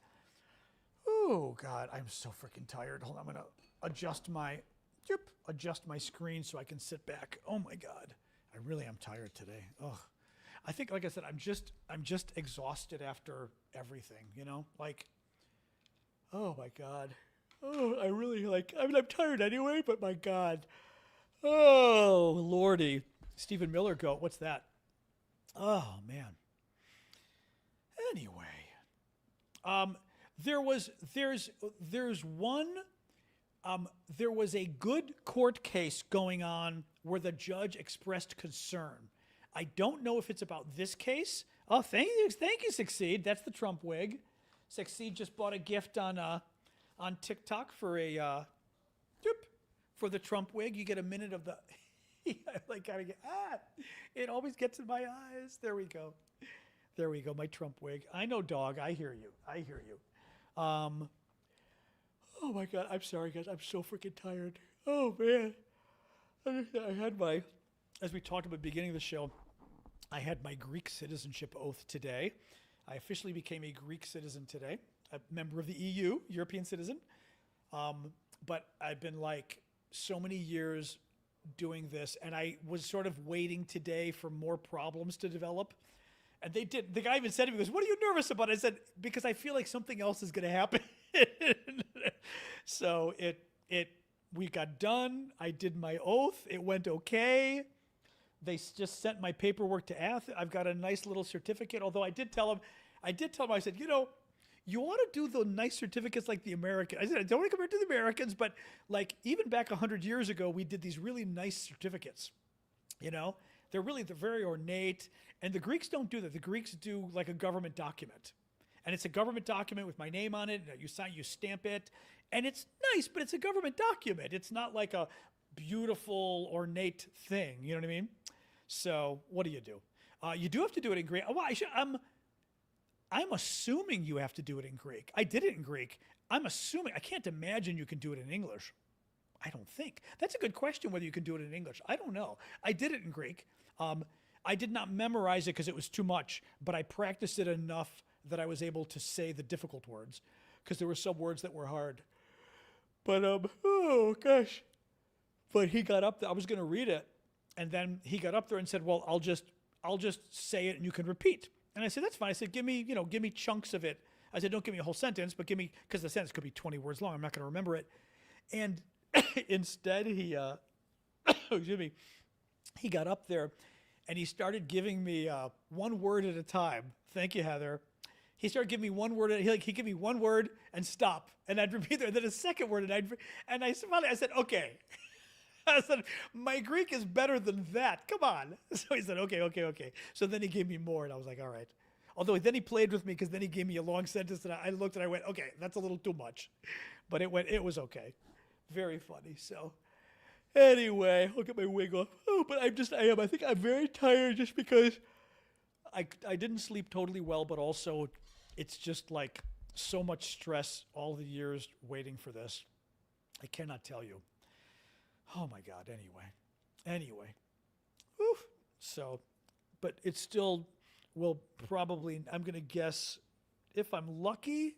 Oh, God, I'm so freaking tired. Hold on, I'm going to adjust my screen so I can sit back. Oh, my God. I really am tired today. Ugh. I think, like I said, I'm just exhausted after everything, like, oh my God. Oh, I'm tired anyway, but my God. Oh, Lordy. Stephen Miller goat. What's that? Oh, man. Anyway, there was a good court case going on where the judge expressed concern. I don't know if it's about this case. Oh, thank you, Succeed. That's the Trump wig. Succeed just bought a gift on TikTok for for the Trump wig. You get a minute of the. It always gets in my eyes. There we go. My Trump wig. I know, dog. I hear you. Oh my God. I'm sorry, guys. I'm so freaking tired. Oh man. I had as we talked about at the beginning of the show, I had my Greek citizenship oath today. I officially became a Greek citizen today, a member of the EU, European citizen. But I've been so many years doing this, and I was sort of waiting today for more problems to develop. And they did. The guy even said to me, he goes, "What are you nervous about?" I said, "Because I feel like something else is going to happen." So we got done. I did my oath. It went okay. They just sent my paperwork to Athens. I've got a nice little certificate. Although I did tell them, I said, you want to do the nice certificates like the American. I said, I don't want to compare it to the Americans, but even back 100 years ago, we did these really nice certificates. They're very ornate. And the Greeks don't do that. The Greeks do like a government document. And it's a government document with my name on it. You sign, you stamp it. And it's nice, but it's a government document. It's not like a beautiful, ornate thing. You know what I mean? So what do? You do have to do it in Greek. Well, I'm assuming you have to do it in Greek. I did it in Greek. I'm assuming. I can't imagine you can do it in English. I don't think. That's a good question, whether you can do it in English. I don't know. I did it in Greek. I did not memorize it because it was too much, but I practiced it enough that I was able to say the difficult words because there were some words that were hard. But, oh, gosh. But he got up there. I was going to read it, and then he got up there and said, well, I'll just say it and you can repeat. And I said, that's fine. I said, give me chunks of it. I said, don't give me a whole sentence, but because the sentence could be 20 words long. I'm not going to remember it. And instead, he got up there and he started giving me one word at a time. Thank you, Heather. He started giving me one word. He'd give me one word and stop, and I'd repeat it. And then a second word, and I said, okay. I said, my Greek is better than that. Come on. So he said, okay. So then he gave me more, and I was like, all right. Although then he played with me because then he gave me a long sentence, and I looked and I went, okay, that's a little too much, but it was okay. Very funny. So anyway, I'll get my wig off. Oh, but I think I'm very tired just because I didn't sleep totally well, but also it's just like so much stress all the years waiting for this. I cannot tell you. Oh my God. Anyway. Oof. So, but it still will probably, I'm going to guess if I'm lucky,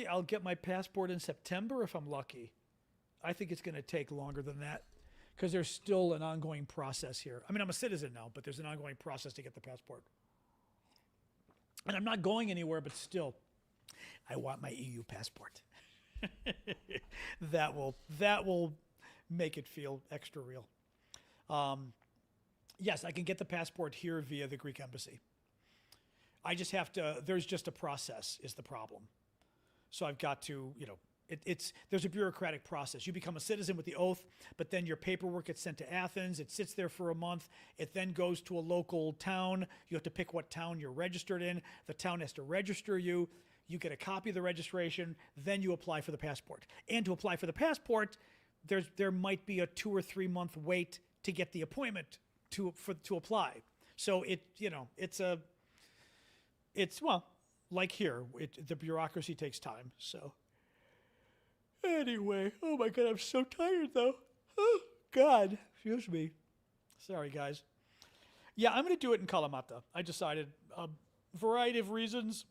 I'll get my passport in September if I'm lucky. I think it's going to take longer than that because there's still an ongoing process here. I mean, I'm a citizen now, but there's an ongoing process to get the passport. And I'm not going anywhere, but still, I want my EU passport. That will make it feel extra real. Yes, I can get the passport here via the Greek embassy. I just have to, there's just a process is the problem. So I've got to, there's a bureaucratic process. You become a citizen with the oath, but then your paperwork gets sent to Athens. It sits there for a month. It then goes to a local town. You have to pick what town you're registered in. The town has to register you. You get a copy of the registration. Then you apply for the passport. And to apply for the passport, there might be a 2 or 3 month wait to get the appointment to apply. So it's like here, the bureaucracy takes time. So anyway, oh my God, I'm so tired though. Oh God, excuse me. Sorry guys. Yeah, I'm going to do it in Kalamata. I decided a variety of reasons,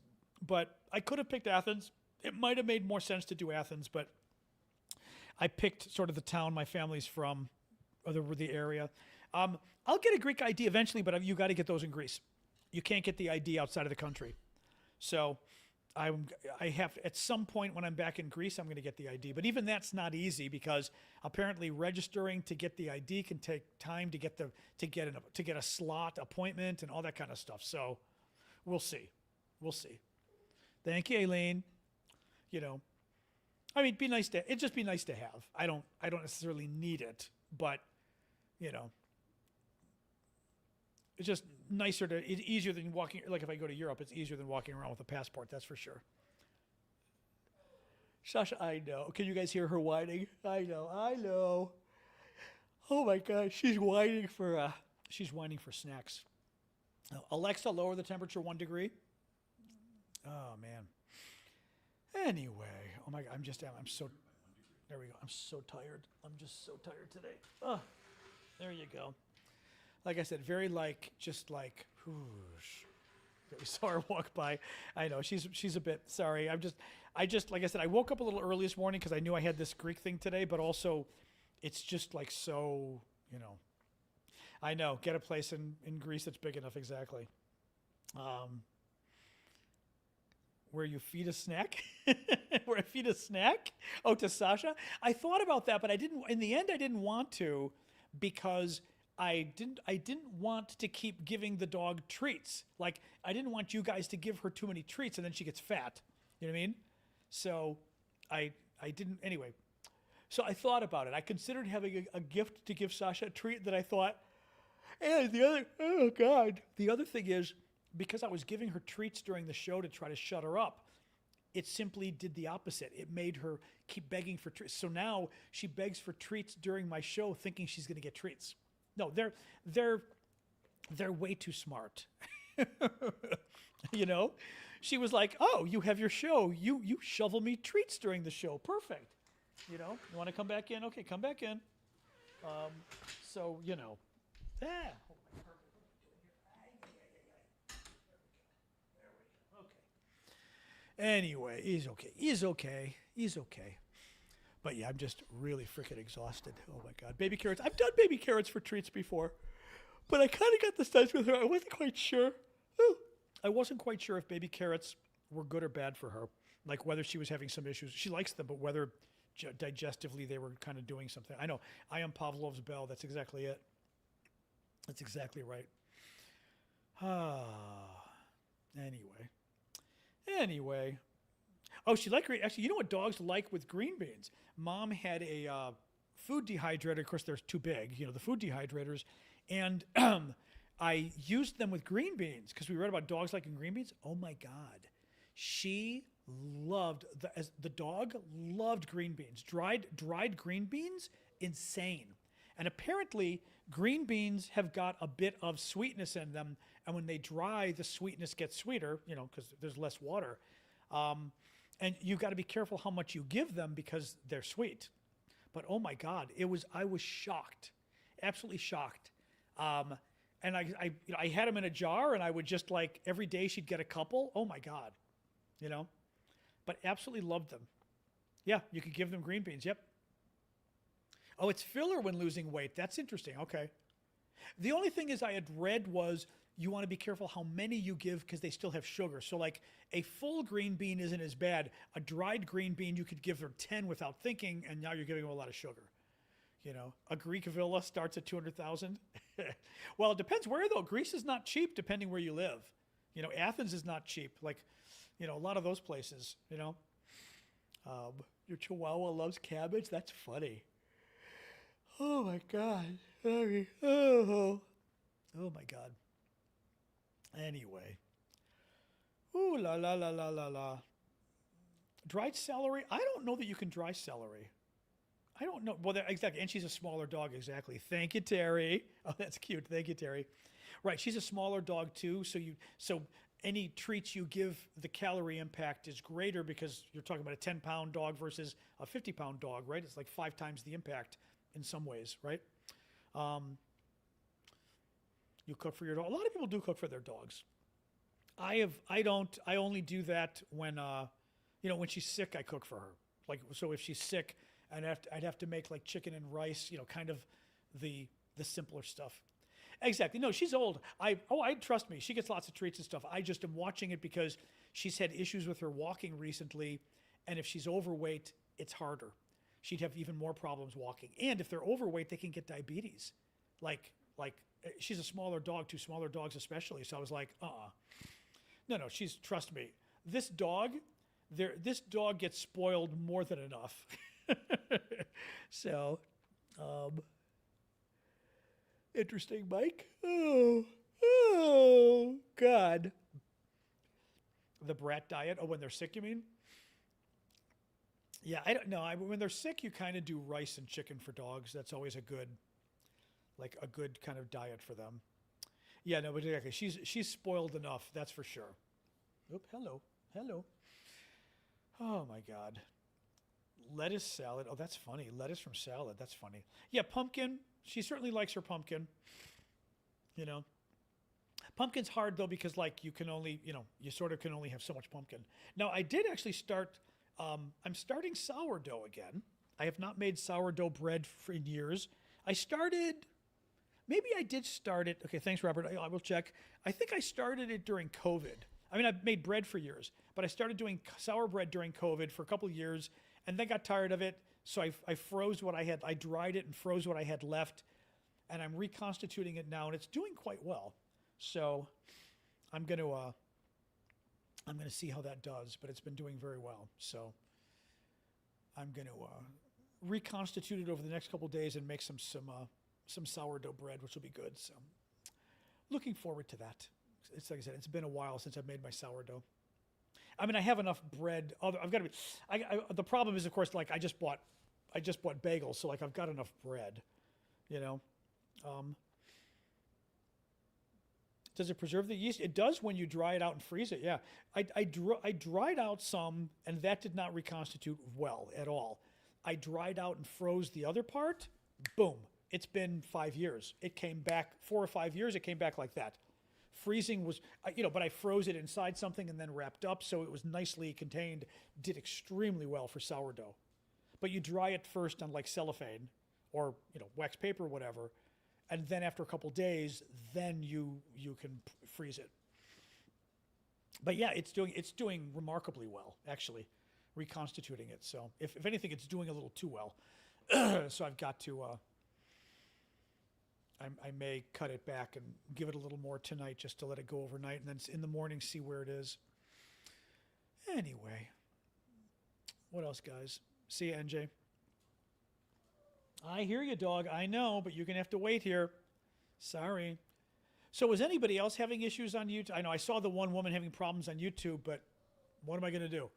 but I could have picked Athens. It might have made more sense to do Athens, but I picked sort of the town my family's from, or the area. I'll get a Greek ID eventually, but you got to get those in Greece. You can't get the ID outside of the country. So I have, at some point when I'm back in Greece, I'm going to get the ID. But even that's not easy because apparently registering to get the ID can take time to get a slot appointment and all that kind of stuff. So we'll see. Thank you, Aileen. It'd just be nice to have. I don't necessarily need it, but it's just nicer it's easier than walking, like if I go to Europe, it's easier than walking around with a passport, that's for sure. Sasha, I know. Can you guys hear her whining? I know. Oh my God, she's whining for snacks. Alexa, lower the temperature 1 degree. Oh man. Anyway, oh my God, I'm so, there we go. I'm so tired. I'm just so tired today. Oh, there you go. Like I said, just like, whoosh. We saw her walk by. I know, she's a bit, sorry. I just, like I said, I woke up a little early this morning because I knew I had this Greek thing today, but also it's just like so, I know, get a place in Greece that's big enough, exactly. Where you feed a snack? Where I feed a snack? Oh, to Sasha? I thought about that, but in the end I didn't want to because I didn't want to keep giving the dog treats. Like, I didn't want you guys to give her too many treats and then she gets fat. You know what I mean? So I didn't, anyway. So I thought about it. I considered having a gift to give Sasha a treat that I thought, and the other thing is, because I was giving her treats during the show to try to shut her up, it simply did the opposite. It made her keep begging for treats. So now she begs for treats during my show thinking she's going to get treats. No, they're way too smart. She was like, "Oh, you have your show. You shovel me treats during the show. Perfect. You want to come back in? Okay, come back in." Anyway, he's okay. But yeah, I'm just really freaking exhausted. Oh my God. Baby carrots. I've done baby carrots for treats before, but I kind of got the sense with her. I wasn't quite sure. I wasn't quite sure if baby carrots were good or bad for her. Like whether she was having some issues. She likes them, but whether digestively they were kind of doing something. I know. I am Pavlov's bell. That's exactly it. That's exactly right. Ah, anyway. Oh, she liked green. Actually, you know what dogs like with green beans? Mom had a food dehydrator. Of course, they're too big, the food dehydrators. And I used them with green beans because we read about dogs liking green beans. Oh my God. She loved, the dog loved green beans. Dried green beans, insane. And apparently, green beans have got a bit of sweetness in them. And when they dry, the sweetness gets sweeter, because there's less water. And you got to be careful how much you give them because they're sweet. But oh my God, I was shocked, absolutely shocked. And I had them in a jar, and I would just every day she'd get a couple. Oh my God, but absolutely loved them. Yeah, you could give them green beans. Yep. Oh, it's filler when losing weight. That's interesting. Okay. The only thing is I had read was you want to be careful how many you give because they still have sugar. So a full green bean isn't as bad. A dried green bean, you could give her 10 without thinking, and now you're giving them a lot of sugar. A Greek villa starts at 200,000. Well, it depends where though. Greece is not cheap depending where you live. Athens is not cheap. A lot of those places, your chihuahua loves cabbage. That's funny. Oh my God. Oh my God. Anyway. Ooh la la la la la la. Dried celery? I don't know that you can dry celery. I don't know. Well, exactly. And she's a smaller dog. Exactly. Thank you, Terry. Oh, that's cute. Thank you, Terry. Right. She's a smaller dog too. So any treats you give, the calorie impact is greater because you're talking about a 10-pound dog versus a 50-pound dog, right? It's like 5 times the impact in some ways, right? You cook for your dog. A lot of people do cook for their dogs. I only do that when, when she's sick, I cook for her. So if she's sick, I'd have to make chicken and rice, kind of the simpler stuff. Exactly. No, she's old. Trust me, she gets lots of treats and stuff. I just am watching it because she's had issues with her walking recently, and if she's overweight, it's harder. She'd have even more problems walking. And if they're overweight, they can get diabetes. She's a smaller dog, 2 smaller dogs especially. So I was like, no, trust me. This dog gets spoiled more than enough. So, interesting, Mike. Oh, God. The brat diet. Oh, when they're sick, you mean? Yeah, I don't know. When they're sick, you kind of do rice and chicken for dogs. That's always a good kind of diet for them. Yeah, no, but exactly. She's spoiled enough. That's for sure. Oop, hello. Oh my God. Lettuce salad. Oh, that's funny. Lettuce from salad. That's funny. Yeah, pumpkin. She certainly likes her pumpkin. Pumpkin's hard though because you can only, you sort of can only have so much pumpkin. Now I did actually start. I'm starting sourdough again. I have not made sourdough bread in years. Maybe I did start it. Okay, thanks, Robert. I will check. I think I started it during COVID. I mean, I've made bread for years, but I started doing sour bread during COVID for a couple of years and then got tired of it. So I froze what I had. I dried it and froze what I had left, and I'm reconstituting it now, and it's doing quite well. So I'm going to see how that does, but it's been doing very well. So I'm going to reconstitute it over the next couple of days and make some sourdough bread, which will be good. So looking forward to that. It's like I said, it's been a while since I've made my sourdough. I mean, I have enough bread. I've got to be. The problem is, of course, I just bought bagels, so I've got enough bread. Does it preserve the yeast? It does when you dry it out and freeze it. Yeah, I dried out some, and that did not reconstitute well at all. I dried out and froze the other part. Boom! It's been 5 years. It came back 4 or 5 years. It came back like that. Freezing was, but I froze it inside something and then wrapped up, so it was nicely contained. Did extremely well for sourdough. But you dry it first on cellophane or wax paper or whatever, and then after a couple days, then you can freeze it. But yeah, it's doing remarkably well, actually, reconstituting it. So if anything, it's doing a little too well. So I've got to I may cut it back and give it a little more tonight just to let it go overnight, and then in the morning see where it is. Anyway, what else, guys? See ya, NJ. I hear you, dog. I know, but you're going to have to wait here. Sorry. So was anybody else having issues on YouTube? I know I saw the one woman having problems on YouTube, but what am I going to do?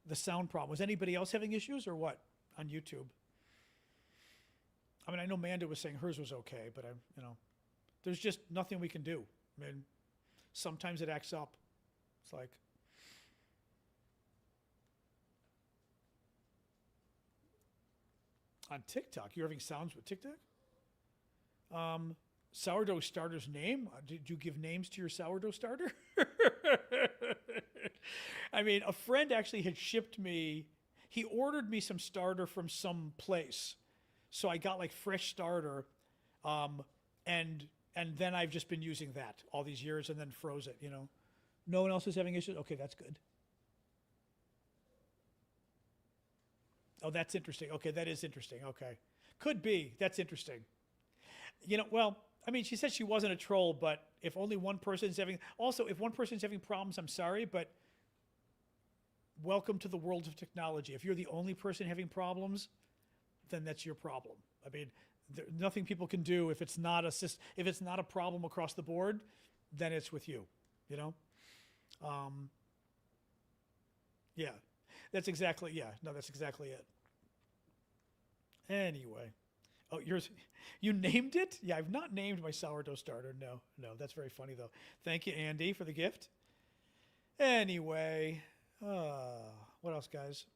The sound problem. Was anybody else having issues or what on YouTube? I mean, I know Manda was saying hers was okay, but there's just nothing we can do. I mean, sometimes it acts up. It's like, on TikTok, you're having sounds with TikTok? Sourdough starter's name? Did you give names to your sourdough starter? I mean, a friend actually had shipped me, he ordered me some starter from some place. So I got like fresh starter, and then I've just been using that all these years and then froze it, No one else is having issues? Okay, that's good. Oh, that's interesting. Okay, that is interesting. Okay. Could be. That's interesting. Well, I mean, she said she wasn't a troll, but if only one person's having... Also, if one person's having problems, I'm sorry, but welcome to the world of technology. If you're the only person having problems, then that's your problem. I mean, nothing people can do if it's not a problem across the board, then it's with you, Yeah, that's exactly it. Anyway. Oh, you named it? Yeah, I've not named my sourdough starter. No, that's very funny though. Thank you, Andy, for the gift. Anyway, what else, guys?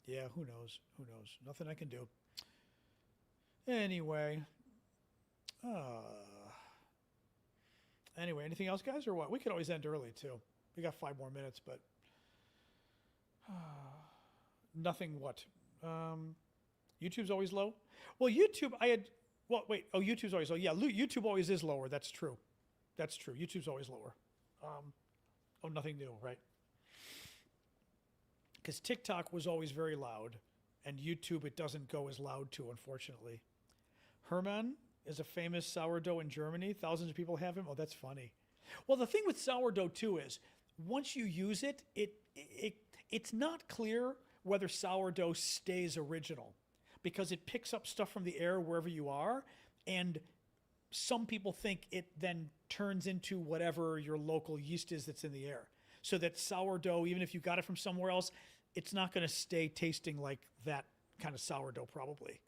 Yeah, who knows? Nothing I can do. Anyway, anything else, guys, or what? We could always end early, too. We got 5 more minutes, but nothing what? YouTube's always low? Well, YouTube's always low. Yeah, YouTube always is lower. That's true. YouTube's always lower. Nothing new, right? Because TikTok was always very loud, and YouTube, it doesn't go as loud to, unfortunately. Herman is a famous sourdough in Germany. Thousands of people have him. Oh, that's funny. Well, the thing with sourdough, too, is once you use it, it's not clear whether sourdough stays original because it picks up stuff from the air wherever you are, and some people think it then turns into whatever your local yeast is that's in the air. So that sourdough, even if you got it from somewhere else, it's not going to stay tasting like that kind of sourdough probably,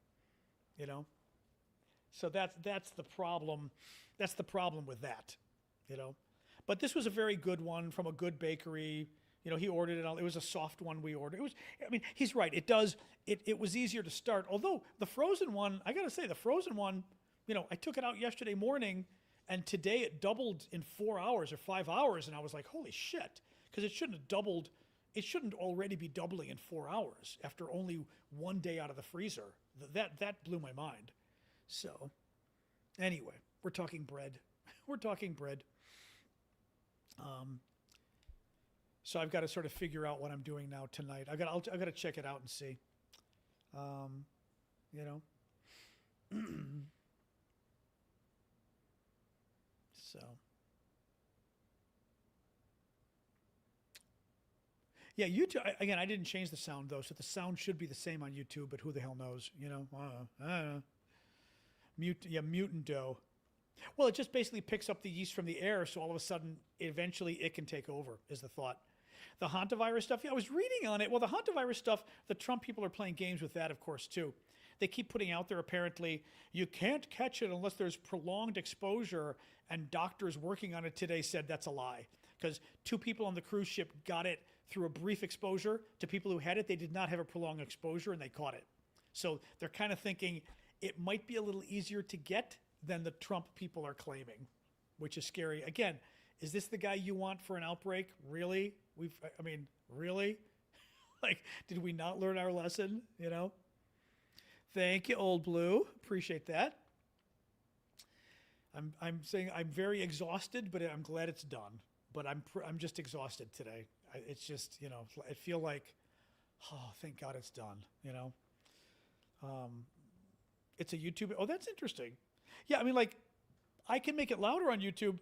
So that's the problem. That's the problem with that, But this was a very good one from a good bakery. He ordered it. It was a soft one we ordered. He's right. It was easier to start. Although the frozen one, I got to say, I took it out yesterday morning, and today it doubled in 4 hours or 5 hours, and I was like, holy shit, because it shouldn't have doubled. It shouldn't already be doubling in 4 hours after only 1 day out of the freezer. That blew my mind. So, anyway, we're talking bread. So I've got to sort of figure out what I'm doing now tonight. I've got to check it out and see. So. Yeah, YouTube, again, I didn't change the sound, though, so the sound should be the same on YouTube, but who the hell knows, I don't know. Mutant dough. Well, it just basically picks up the yeast from the air, so all of a sudden, eventually, it can take over, is the thought. The hantavirus stuff, I was reading on it. Well, the hantavirus stuff, the Trump people are playing games with that, of course, too. They keep putting out there, apparently, you can't catch it unless there's prolonged exposure, and doctors working on it today said that's a lie. Because 2 people on the cruise ship got it through a brief exposure. To people who had it, they did not have a prolonged exposure, and they caught it. So they're kind of thinking it might be a little easier to get than the Trump people are claiming, which is scary. Again, is this the guy you want for an outbreak? Really? Really? Like, did we not learn our lesson, Thank you, Old Blue. Appreciate that. I'm saying I'm very exhausted, but I'm glad it's done. but I'm just exhausted today. It's just, I feel like, oh, thank God it's done. It's a YouTube. Oh, that's interesting. Yeah, I mean, like, I can make it louder on YouTube,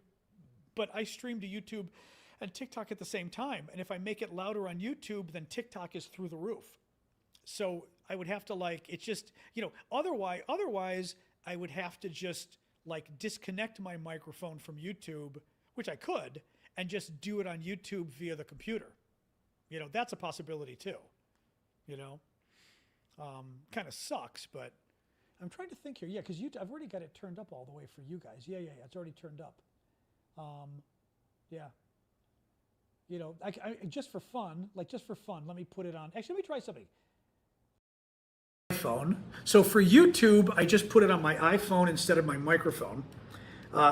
but I stream to YouTube and TikTok at the same time. And if I make it louder on YouTube, then TikTok is through the roof. So I would have to, like, it's just, otherwise I would have to just like disconnect my microphone from YouTube, which I could, and just do it on YouTube via the computer. That's a possibility too. Kind of sucks, but I'm trying to think here. Yeah, because I've already got it turned up all the way for you guys. Yeah, it's already turned up. Yeah. I just for fun, let me put it on. Actually, let me try something. iPhone. So for YouTube, I just put it on my iPhone instead of my microphone.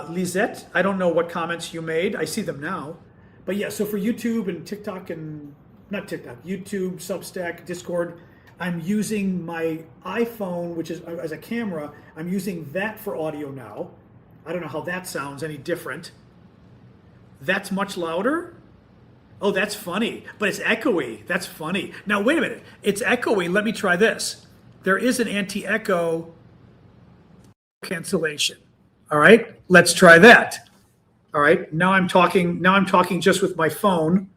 Lisette, I don't know what comments you made. I see them now. But yeah, so for YouTube and TikTok and, not TikTok, YouTube, Substack, Discord, I'm using my iPhone, which is as a camera, I'm using that for audio now. I don't know how that sounds any different. That's much louder? Oh, that's funny, but it's echoey. That's funny. Now, wait a minute. It's echoey. Let me try this. There is an anti-echo cancellation. All right, let's try that. All right, now I'm talking just with my phone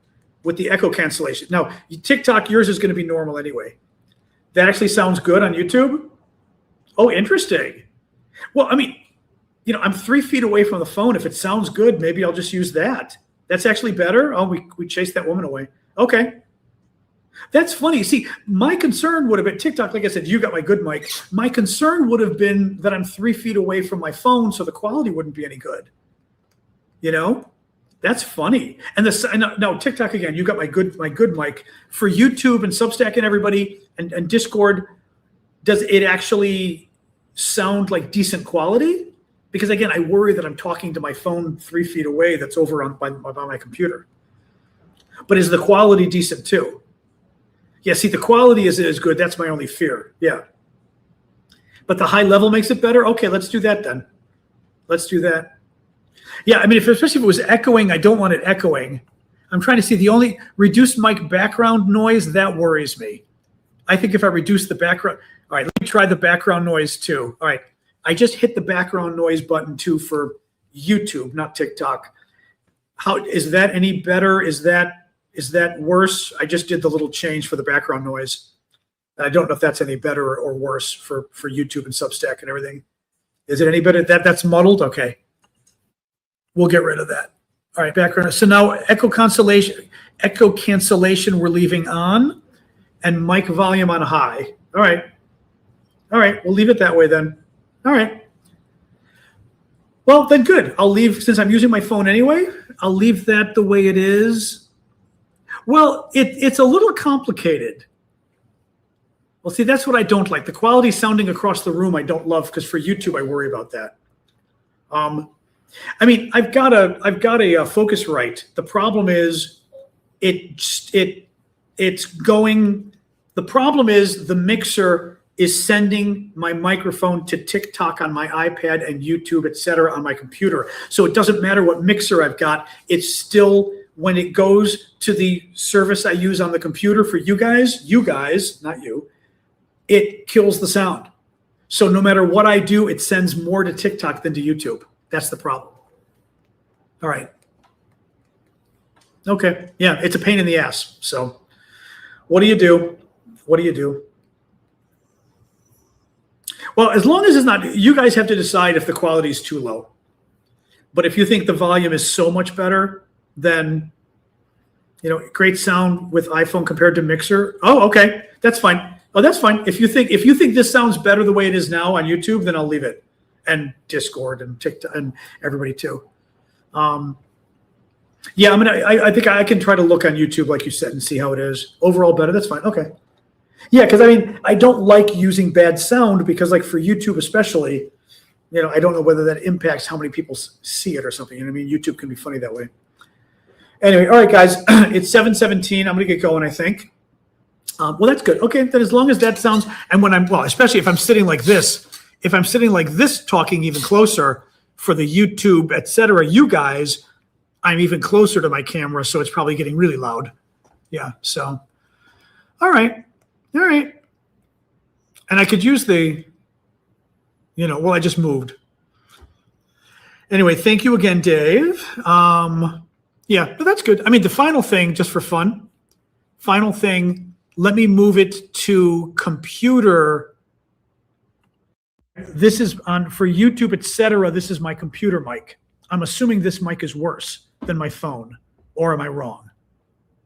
with the echo cancellation. Now, TikTok, yours is going to be normal anyway. That actually sounds good on YouTube? Oh, interesting. Well, I mean, I'm 3 feet away from the phone. If it sounds good, maybe I'll just use that. That's actually better. Oh, we chased that woman away. Okay. That's funny. See, my concern would have been TikTok. Like I said, you got my good mic. My concern would have been that I'm 3 feet away from my phone, so the quality wouldn't be any good. That's funny. And no, TikTok again. You got my good mic. For YouTube and Substack and everybody and Discord, does it actually sound like decent quality? Because again, I worry that I'm talking to my phone 3 feet away that's over by my computer. But is the quality decent too? Yeah, see, the quality is good. That's my only fear. Yeah. But the high level makes it better? Okay, let's do that then. Let's do that. Yeah, I mean, especially if it was echoing, I don't want it echoing. I'm trying to see the only reduced mic background noise, that worries me. I think if I reduce the background, all right, let me try the background noise too. All right, I just hit the background noise button too for YouTube, not TikTok. How is that any better? Is that worse? I just did the little change for the background noise. I don't know if that's any better or worse for YouTube and Substack and everything. Is it any better? That's muddled? Okay. We'll get rid of that. All right, background. So now echo cancellation we're leaving on, and mic volume on high. All right, we'll leave it that way then. All right. Well, then good. I'll leave, since I'm using my phone anyway, I'll leave that the way it is. Well, it's a little complicated. Well, see, that's what I don't like. The quality sounding across the room I don't love, because for YouTube I worry about that. I mean, I've got a Focusrite. The problem is it's going. The problem is the mixer is sending my microphone to TikTok on my iPad and YouTube, etc., on my computer. So it doesn't matter what mixer I've got. It's still, when it goes to the service I use on the computer for you guys, not you, it kills the sound. So no matter what I do, it sends more to TikTok than to YouTube. That's the problem. All right. Okay. Yeah, it's a pain in the ass. So what do you do? What do you do? Well, as long as it's not, you guys have to decide if the quality is too low. But if you think the volume is so much better, then, great sound with iPhone compared to mixer. Oh, okay. That's fine. Oh, that's fine. If you think this sounds better the way it is now on YouTube, then I'll leave it. And Discord and TikTok and everybody too. Yeah, I think I can try to look on YouTube, like you said, and see how it is. Overall better, that's fine. Okay. Yeah, because I mean, I don't like using bad sound, because like for YouTube especially, I don't know whether that impacts how many people see it or something. I mean, YouTube can be funny that way. Anyway, all right, guys, it's 7:17. I'm going to get going, I think. Well, that's good. Okay, then as long as that sounds, and when especially if I'm sitting like this, talking even closer for the YouTube, etc., you guys, I'm even closer to my camera, so it's probably getting really loud. Yeah, so, all right. And I could use the, well, I just moved. Anyway, thank you again, Dave. Yeah, but that's good. I mean, the final thing, just for fun, let me move it to computer. This is on for YouTube, etc. This is my computer mic. I'm assuming this mic is worse than my phone, or am I wrong?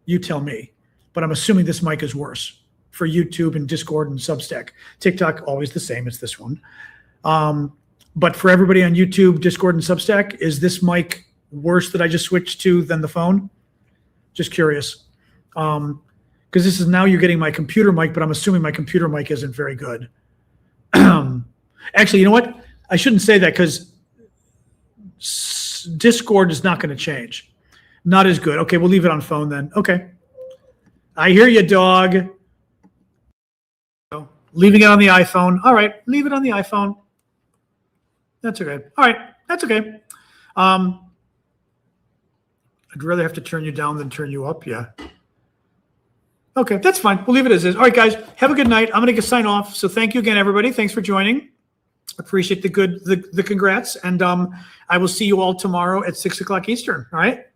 You tell me. But I'm assuming this mic is worse for YouTube and Discord and Substack. TikTok, always the same as this one. But for everybody on YouTube, Discord, and Substack, is this mic worse that I just switched to than the phone? Just curious. Because this is now you're getting my computer mic, but I'm assuming my computer mic isn't very good. Actually, you know what? I shouldn't say that because Discord is not going to change. Not as good. Okay, we'll leave it on phone then. Okay. I hear you, dog. Leaving it on the iPhone. All right, leave it on the iPhone. That's okay. All right, that's okay. I'd rather have to turn you down than turn you up. Yeah. Okay, that's fine. We'll leave it as is. All right, guys, have a good night. I'm going to sign off. So thank you again, everybody. Thanks for joining. Appreciate the congrats. And I will see you all tomorrow at 6 o'clock Eastern. All right.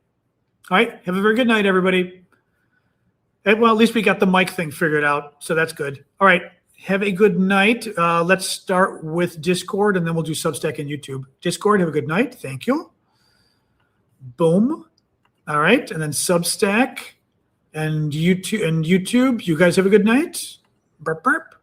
All right. Have a very good night, everybody. Well, at least we got the mic thing figured out. So that's good. All right. Have a good night. Let's start with Discord, and then we'll do Substack and YouTube. Discord, have a good night. Thank you. Boom. All right. And then Substack and YouTube. You guys have a good night. Burp, burp.